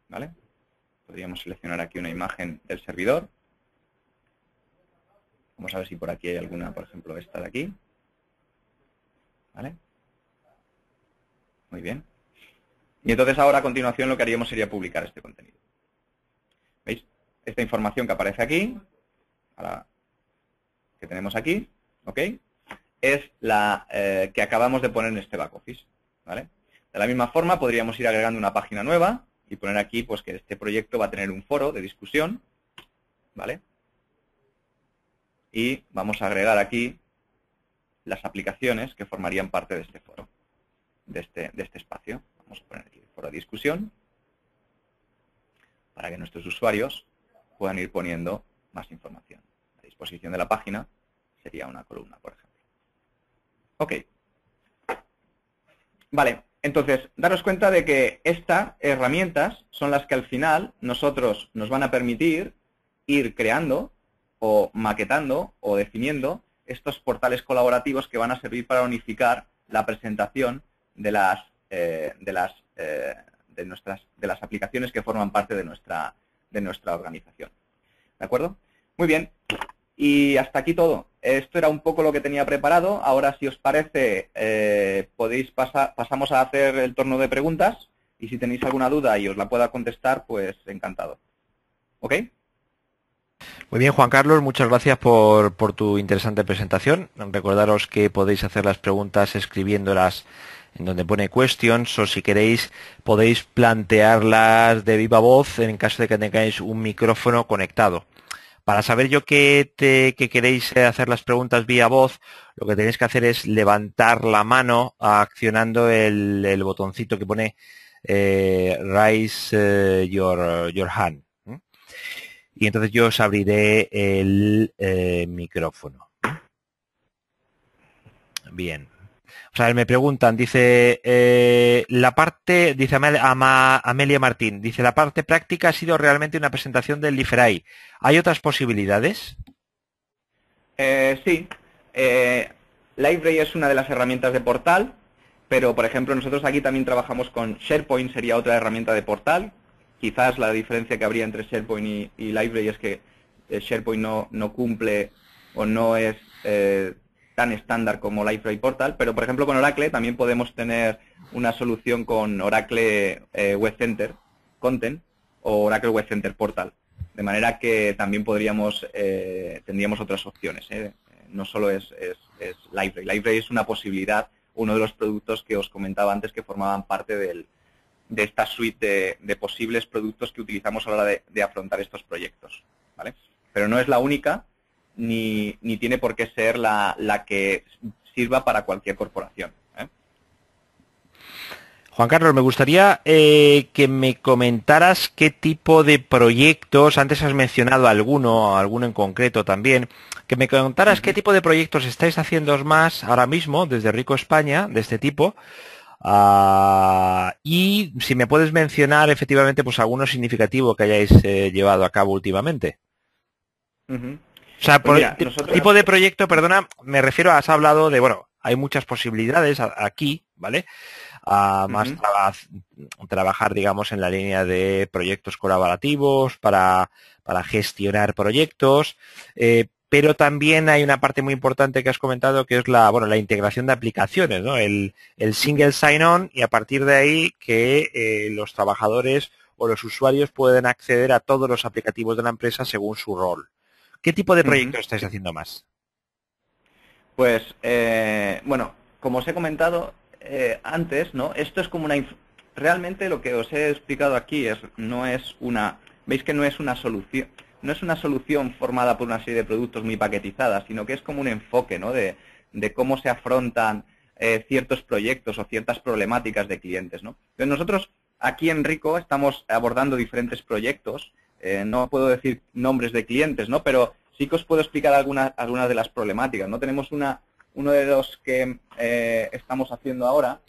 ¿Vale? Podríamos seleccionar aquí una imagen del servidor. Vamos a ver si por aquí hay alguna, por ejemplo, esta de aquí. ¿Vale? Muy bien. Y entonces ahora, a continuación, lo que haríamos sería publicar este contenido. ¿Veis? Esta información que aparece aquí, que tenemos aquí, ¿ok? Es la que acabamos de poner en este back office, ¿vale? De la misma forma, podríamos ir agregando una página nueva y poner aquí, pues, que este proyecto va a tener un foro de discusión, ¿vale? Y vamos a agregar aquí las aplicaciones que formarían parte de este foro, de este espacio. Vamos a poner aquí el foro de discusión para que nuestros usuarios puedan ir poniendo más información. La disposición de la página sería una columna, por ejemplo. Ok. Vale, entonces, daros cuenta de que estas herramientas son las que al final nosotros nos van a permitir ir creando o maquetando o definiendo estos portales colaborativos que van a servir para unificar la presentación de las aplicaciones que forman parte de nuestra de nuestra organización. ¿De acuerdo? Muy bien. Y hasta aquí todo. Esto era un poco lo que tenía preparado. Ahora, si os parece, pasamos a hacer el turno de preguntas. Y si tenéis alguna duda y os la pueda contestar, pues encantado. ¿Ok? Muy bien, Juan Carlos, muchas gracias por tu interesante presentación. Recordaros que podéis hacer las preguntas escribiéndolas en donde pone questions, o si queréis podéis plantearlas de viva voz en caso de que tengáis un micrófono conectado. Para saber yo que queréis hacer las preguntas vía voz, lo que tenéis que hacer es levantar la mano accionando el botoncito que pone Raise your hand. Y entonces yo os abriré el micrófono. Bien. O sea, me preguntan, dice, dice Amelia Martín, dice, la parte práctica ha sido realmente una presentación del Liferay. ¿Hay otras posibilidades? Sí. Library es una de las herramientas de portal, pero, por ejemplo, nosotros aquí también trabajamos con SharePoint, sería otra herramienta de portal. Quizás la diferencia que habría entre SharePoint y Library es que SharePoint no cumple o no es tan estándar como Library Portal, pero por ejemplo con Oracle también podemos tener una solución con Oracle Web Center Content o Oracle Web Center Portal, de manera que también tendríamos otras opciones. No solo es Library. Library es una posibilidad, uno de los productos que os comentaba antes que formaban parte de esta suite de posibles productos que utilizamos a la hora de afrontar estos proyectos, ¿vale? Pero no es la única, ni tiene por qué ser la que sirva para cualquier corporación. Juan Carlos, me gustaría que me comentaras qué tipo de proyectos, antes has mencionado alguno en concreto también, que me contaras qué tipo de proyectos estáis haciendo más ahora mismo desde Rico España, de este tipo. Y si me puedes mencionar efectivamente pues alguno significativo que hayáis llevado a cabo últimamente. O sea, Pues mira, tipo de proyecto, perdona, me refiero has hablado de, bueno, hay muchas posibilidades aquí, ¿vale? Más trabajar, digamos, en la línea de proyectos colaborativos para gestionar proyectos, pero también hay una parte muy importante que has comentado que es la integración de aplicaciones, ¿no? El single sign-on, y a partir de ahí que los trabajadores o los usuarios pueden acceder a todos los aplicativos de la empresa según su rol. ¿Qué tipo de proyectos estáis haciendo más? Pues, bueno, como os he comentado antes, ¿no? Esto es como realmente lo que os he explicado aquí veis que no es una solución formada por una serie de productos muy paquetizadas, sino que es como un enfoque, ¿no? De cómo se afrontan ciertos proyectos o ciertas problemáticas de clientes, ¿no? Entonces nosotros aquí en Rico estamos abordando diferentes proyectos. No puedo decir nombres de clientes, ¿no? Pero sí que os puedo explicar algunas de las problemáticas, ¿no? Tenemos uno de los que estamos haciendo ahora,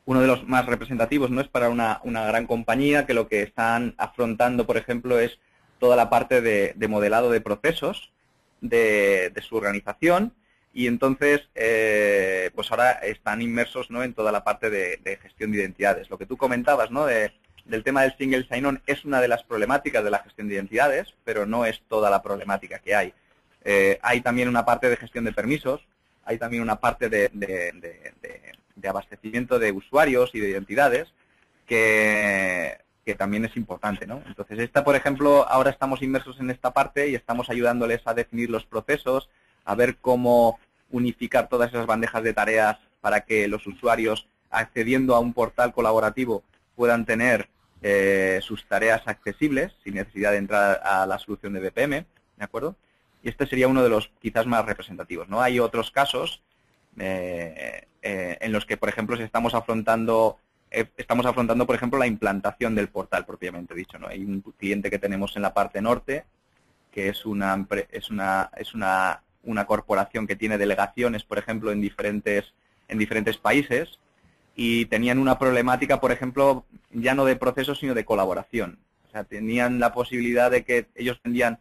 uno de los más representativos, ¿no? Es para una gran compañía que lo que están afrontando, por ejemplo, es toda la parte de modelado de procesos de su organización, y entonces pues ahora están inmersos, ¿no? En toda la parte de gestión de identidades. Lo que tú comentabas, ¿no? Del tema del single sign-on es una de las problemáticas de la gestión de identidades, pero no es toda la problemática que hay. Hay también una parte de gestión de permisos, hay también una parte de abastecimiento de usuarios y de identidades que también es importante, ¿no? Entonces, por ejemplo, ahora estamos inmersos en esta parte y estamos ayudándoles a definir los procesos, a ver cómo unificar todas esas bandejas de tareas para que los usuarios, accediendo a un portal colaborativo, puedan tener sus tareas accesibles sin necesidad de entrar a la solución de BPM, ¿de acuerdo? Y este sería uno de los quizás más representativos, ¿no? Hay otros casos en los que, por ejemplo, estamos afrontando, por ejemplo, la implantación del portal propiamente dicho, ¿no? Hay un cliente que tenemos en la parte norte, que es una corporación que tiene delegaciones, por ejemplo, en diferentes países, y tenían una problemática, por ejemplo, ya no de procesos, sino de colaboración. O sea, tenían la posibilidad de que ellos vendían,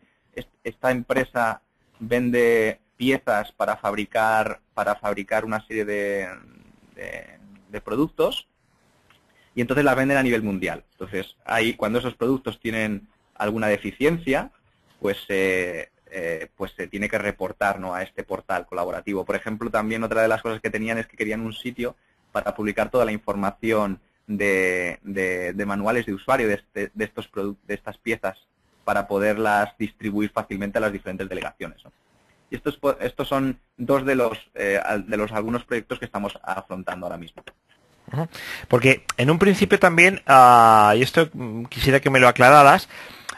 esta empresa vende piezas para fabricar una serie de productos, y entonces las venden a nivel mundial. Entonces, cuando esos productos tienen alguna deficiencia, pues se tiene que reportar, ¿no?, a este portal colaborativo. Por ejemplo, también otra de las cosas que tenían es que querían un sitio para publicar toda la información de manuales de usuario de estas piezas para poderlas distribuir fácilmente a las diferentes delegaciones, ¿no? Y estos son dos de los algunos proyectos que estamos afrontando ahora mismo. Porque en un principio también, y esto quisiera que me lo aclararas,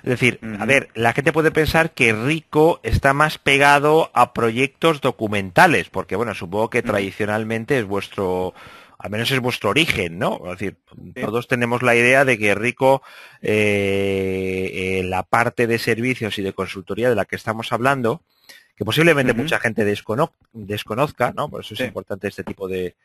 es decir, a ver, la gente puede pensar que Rico está más pegado a proyectos documentales, porque bueno, supongo que tradicionalmente es vuestro, al menos es vuestro origen, ¿no? Es decir, todos tenemos la idea de que Rico, la parte de servicios y de consultoría de la que estamos hablando, que posiblemente mucha gente desconozca, ¿no? Por eso es importante este tipo de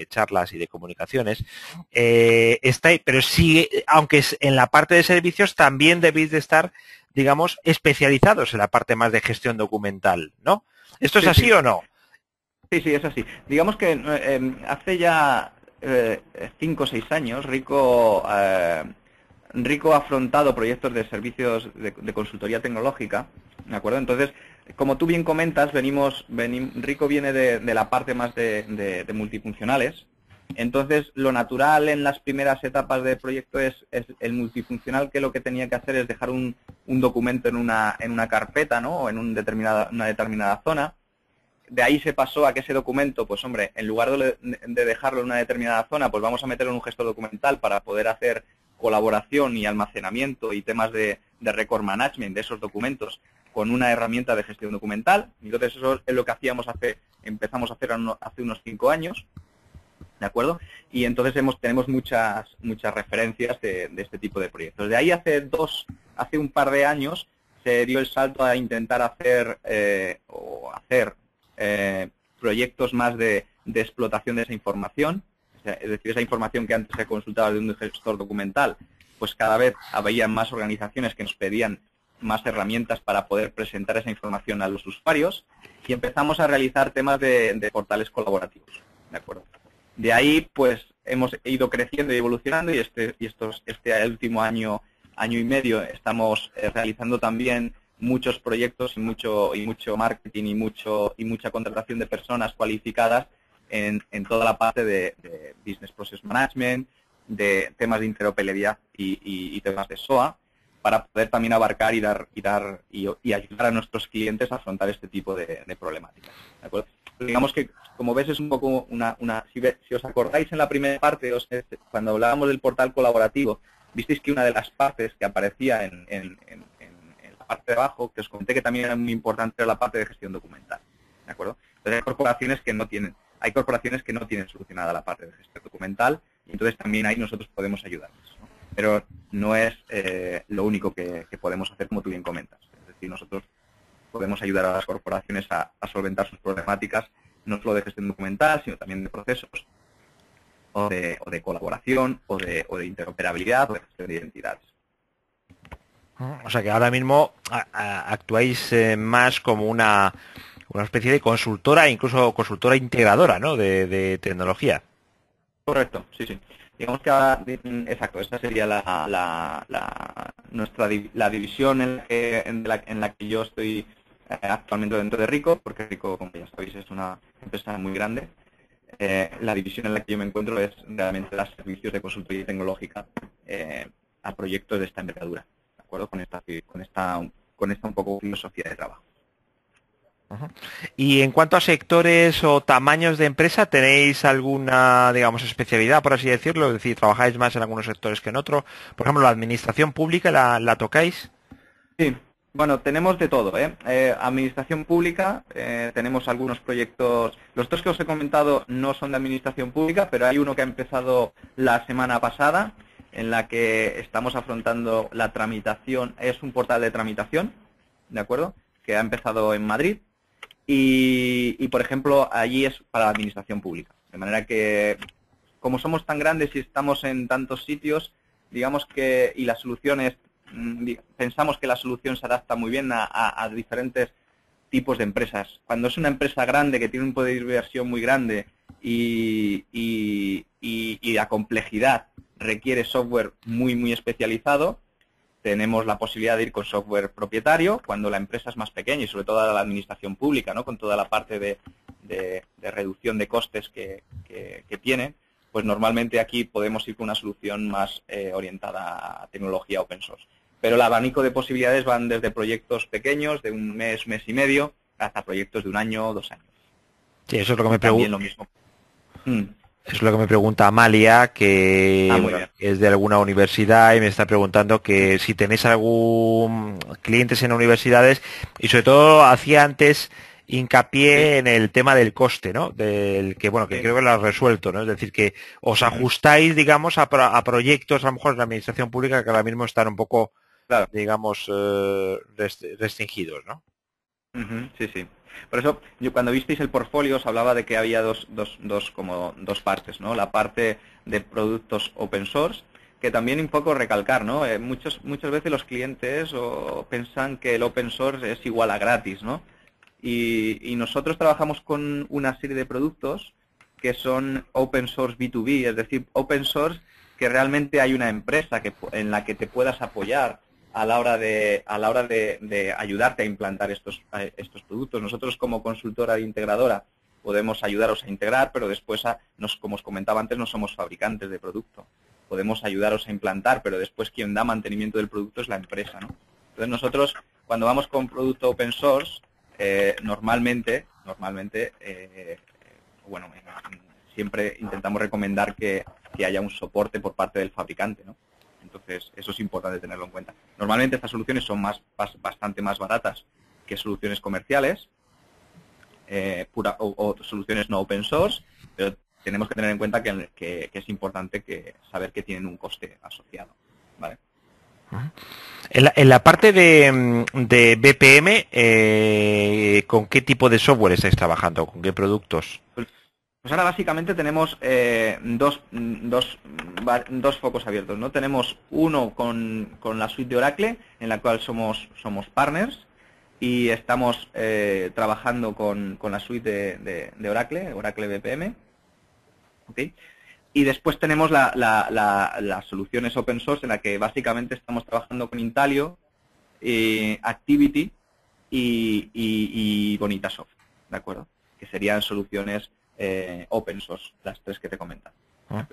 charlas y de comunicaciones, está ahí, pero sí, aunque es en la parte de servicios, también debéis de estar, digamos, especializados en la parte más de gestión documental, ¿no? ¿Esto es así o no? Sí, es así. Digamos que hace ya 5 o 6 años, Rico ha afrontado proyectos de servicios de consultoría tecnológica, ¿de acuerdo? Entonces, como tú bien comentas, Rico viene de la parte más de multifuncionales. Entonces, lo natural en las primeras etapas del proyecto es el multifuncional, que lo que tenía que hacer es dejar un documento en una carpeta, ¿no?, o en una determinada zona. De ahí se pasó a que ese documento, pues hombre, en lugar de dejarlo en una determinada zona, pues vamos a meterlo en un gestor documental para poder hacer colaboración y almacenamiento y temas de record management de esos documentos con una herramienta de gestión documental. Entonces eso es lo que empezamos a hacer hace unos 5 años, ¿de acuerdo? Y entonces tenemos muchas referencias de este tipo de proyectos. De ahí hace un par de años se dio el salto a intentar hacer proyectos más de explotación de esa información, es decir, esa información que antes se consultaba de un gestor documental, pues cada vez había más organizaciones que nos pedían más herramientas para poder presentar esa información a los usuarios, y empezamos a realizar temas de portales colaborativos, ¿de acuerdo? De ahí, pues, hemos ido creciendo y evolucionando, y este último año y medio estamos realizando también muchos proyectos y mucho marketing y mucha contratación de personas cualificadas en toda la parte de Business Process Management, de temas de interoperabilidad y temas de SOA, para poder también abarcar y ayudar a nuestros clientes a afrontar este tipo de problemáticas, ¿de acuerdo? Digamos que, como ves, es un poco si os acordáis en la primera parte, cuando hablábamos del portal colaborativo, visteis que una de las partes que aparecía en la parte de abajo, que os comenté que también era muy importante, era la parte de gestión documental, ¿de acuerdo? Entonces hay corporaciones que no tienen solucionada la parte de gestión documental, y entonces también ahí nosotros podemos ayudarles, ¿no? Pero no es lo único que podemos hacer, como tú bien comentas. Es decir, nosotros podemos ayudar a las corporaciones a solventar sus problemáticas, no solo de gestión documental, sino también de procesos, o de colaboración, o de interoperabilidad, o de gestión de identidades. O sea que ahora mismo actuáis más como una especie de consultora, incluso consultora integradora, ¿no?, de tecnología. Correcto, sí. Digamos que ahora, exacto, esta sería la división en la que yo estoy actualmente dentro de Rico, porque Rico, como ya sabéis, es una empresa muy grande. La división en la que yo me encuentro es realmente los servicios de consultoría tecnológica a proyectos de esta envergadura, ¿de acuerdo? Con esta un poco filosofía de trabajo. Y en cuanto a sectores o tamaños de empresa, ¿tenéis alguna, digamos, especialidad, por así decirlo? Es decir, ¿trabajáis más en algunos sectores que en otros? Por ejemplo, ¿la administración pública la tocáis? Sí, bueno, tenemos de todo, administración pública, tenemos algunos proyectos. Los dos que os he comentado no son de administración pública, pero hay uno que ha empezado la semana pasada, en la que estamos afrontando la tramitación. Es un portal de tramitación, ¿de acuerdo?, que ha empezado en Madrid. Y, por ejemplo, allí es para la administración pública. De manera que, como somos tan grandes y estamos en tantos sitios, digamos que, y las soluciones, pensamos que la solución se adapta muy bien a diferentes tipos de empresas. Cuando es una empresa grande que tiene un poder de inversión muy grande y la complejidad requiere software muy especializado, tenemos la posibilidad de ir con software propietario cuando la empresa es más pequeña y sobre todo la administración pública, ¿no? Con toda la parte de reducción de costes que tiene, pues normalmente aquí podemos ir con una solución más orientada a tecnología open source. Pero el abanico de posibilidades van desde proyectos pequeños, de un mes, mes y medio, hasta proyectos de 1 año o 2 años. Sí, eso es lo que me También pregunto. lo mismo. Es lo que me pregunta Amalia, que Muy bueno, bien. es de alguna universidad y me está preguntando que si tenéis algún clientes en universidades y sobre todo hacía antes Sí, hincapié en el tema del coste, ¿no? Del que bueno, que sí. creo que lo has resuelto, ¿no? Es decir, que os Ujú. ajustáis, digamos, a proyectos, a lo mejor de la administración pública que ahora mismo están un poco, Claro. digamos, restringidos, ¿no? Ujú, sí, sí. Por eso, yo cuando visteis el portfolio os hablaba de que había como dos partes, ¿no? La parte de productos open source, que también un poco recalcar, ¿no? Muchas veces los clientes piensan que el open source es igual a gratis, ¿no? Y nosotros trabajamos con una serie de productos que son open source B2B, es decir, open source que realmente hay una empresa en la que te puedas apoyar a la hora de ayudarte a implantar estos productos. Nosotros como consultora e integradora podemos ayudaros a integrar, pero después, como os comentaba antes, no somos fabricantes de producto. Podemos ayudaros a implantar, pero después quien da mantenimiento del producto es la empresa, ¿no? Entonces nosotros, cuando vamos con producto open source, normalmente, bueno, siempre intentamos recomendar que haya un soporte por parte del fabricante, ¿no? Entonces, eso es importante tenerlo en cuenta. Normalmente estas soluciones son bastante más baratas que soluciones comerciales o soluciones no open source, pero tenemos que tener en cuenta que es importante saber que tienen un coste asociado, ¿vale? En la parte de BPM, ¿con qué tipo de software estáis trabajando? ¿Con qué productos? Pues ahora básicamente tenemos dos focos abiertos, ¿no? Tenemos uno con la suite de Oracle, en la cual somos partners, y estamos trabajando con la suite de Oracle BPM, ¿ok? Y después tenemos las soluciones open source, en la que básicamente estamos trabajando con Intalio, Activity y Bonitasoft, ¿de acuerdo? Que serían soluciones open source, las tres que te comentan. ¿No? La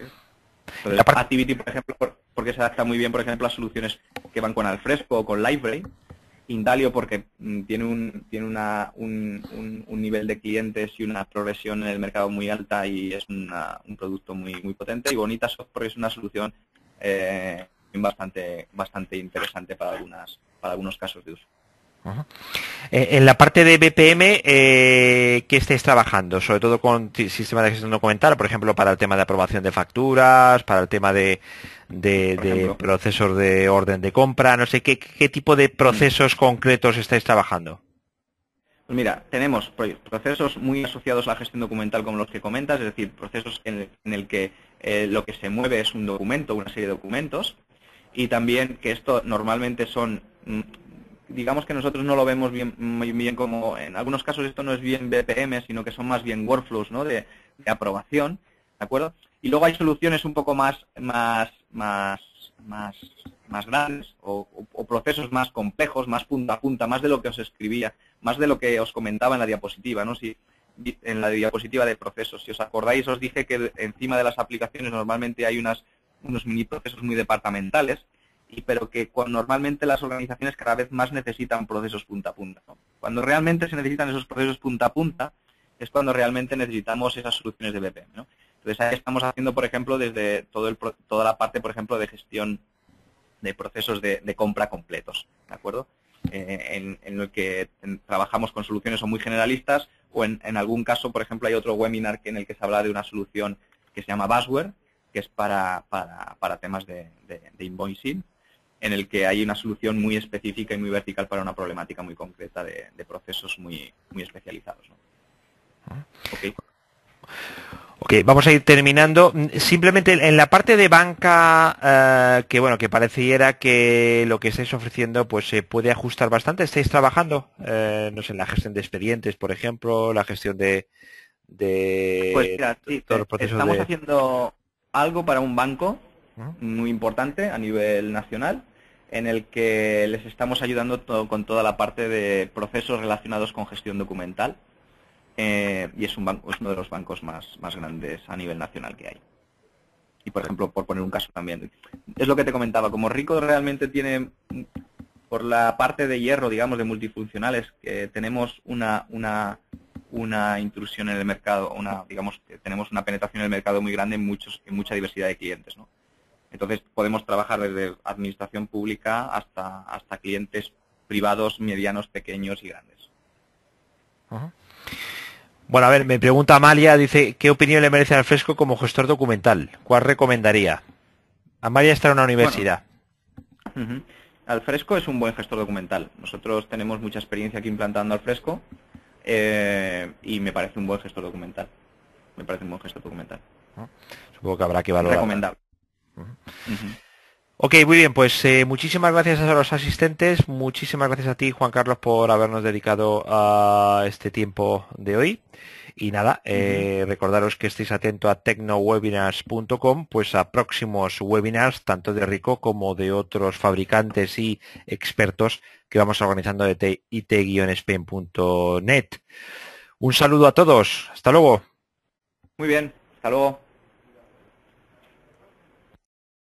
Entonces, parte, Activity, por ejemplo, porque se adapta muy bien, por ejemplo, a soluciones que van con Alfresco o con Library. Indalio porque tiene un nivel de clientes y una progresión en el mercado muy alta y es un producto muy potente. Y Bonitasoft porque es una solución bastante interesante para algunos casos de uso. en la parte de BPM, ¿qué estáis trabajando? Sobre todo con sistemas de gestión documental, por ejemplo, para el tema de aprobación de facturas, para el tema Por de ejemplo, procesos de orden de compra, no sé, ¿qué tipo de procesos concretos estáis trabajando? pues mira, tenemos procesos muy asociados a la gestión documental como los que comentas, es decir, procesos en el que lo que se mueve es un documento, una serie de documentos, y también que esto normalmente son, digamos que nosotros no lo vemos muy bien como, en algunos casos esto no es bien BPM, sino que son más bien workflows, ¿no? de aprobación, ¿de acuerdo? Y luego hay soluciones un poco más grandes o procesos más complejos, más punta a punta, más de lo que os escribía, más de lo que os comentaba en la diapositiva, ¿no? Si en la diapositiva de procesos, si os acordáis, os dije que encima de las aplicaciones normalmente hay unos mini procesos muy departamentales, pero que normalmente las organizaciones cada vez más necesitan procesos punta a punta, ¿no? Cuando realmente se necesitan esos procesos punta a punta es cuando realmente necesitamos esas soluciones de BPM, ¿no? Entonces ahí estamos haciendo, por ejemplo, desde toda la parte, por ejemplo, de gestión de procesos de compra completos, ¿de acuerdo? En el que trabajamos con soluciones o muy generalistas o en algún caso, por ejemplo, hay otro webinar en el que se habla de una solución que se llama Buzzware, que es para temas de invoicing, en el que hay una solución muy específica y muy vertical para una problemática muy concreta de procesos muy especializados, ¿no? ¿Okay? Ok, vamos a ir terminando. Simplemente en la parte de banca, que bueno, que pareciera que lo que estáis ofreciendo pues se puede ajustar bastante. ¿Estáis trabajando, no sé, en la gestión de expedientes, por ejemplo, la gestión Pues de mira, sí, todos los procesos estamos de... haciendo algo para un banco ¿No? muy importante a nivel nacional, en el que les estamos ayudando con toda la parte de procesos relacionados con gestión documental, y es uno de los bancos más grandes a nivel nacional que hay. Y, por ejemplo, por poner un caso también, es lo que te comentaba, como Rico realmente tiene, por la parte de hierro, digamos, de multifuncionales, que tenemos una intrusión en el mercado, digamos que tenemos una penetración en el mercado muy grande en mucha diversidad de clientes, ¿no? Entonces podemos trabajar desde administración pública hasta clientes privados, medianos, pequeños y grandes. Ajá. Bueno, a ver, me pregunta Amalia, dice, ¿qué opinión le merece al Fresco como gestor documental? ¿Cuál recomendaría? Amalia está en una universidad. Bueno, Alfresco es un buen gestor documental. Nosotros tenemos mucha experiencia aquí implantando Alfresco, y me parece un buen gestor documental. Supongo que habrá que valorar. Recomendable. Ok, muy bien, pues muchísimas gracias a los asistentes, muchísimas gracias a ti, Juan Carlos, por habernos dedicado a este tiempo de hoy. Y nada, recordaros que estéis atentos a tecnowebinars.com, pues a próximos webinars, tanto de Rico como de otros fabricantes y expertos que vamos organizando de it-spain.net. Un saludo a todos, hasta luego. Muy bien, hasta luego.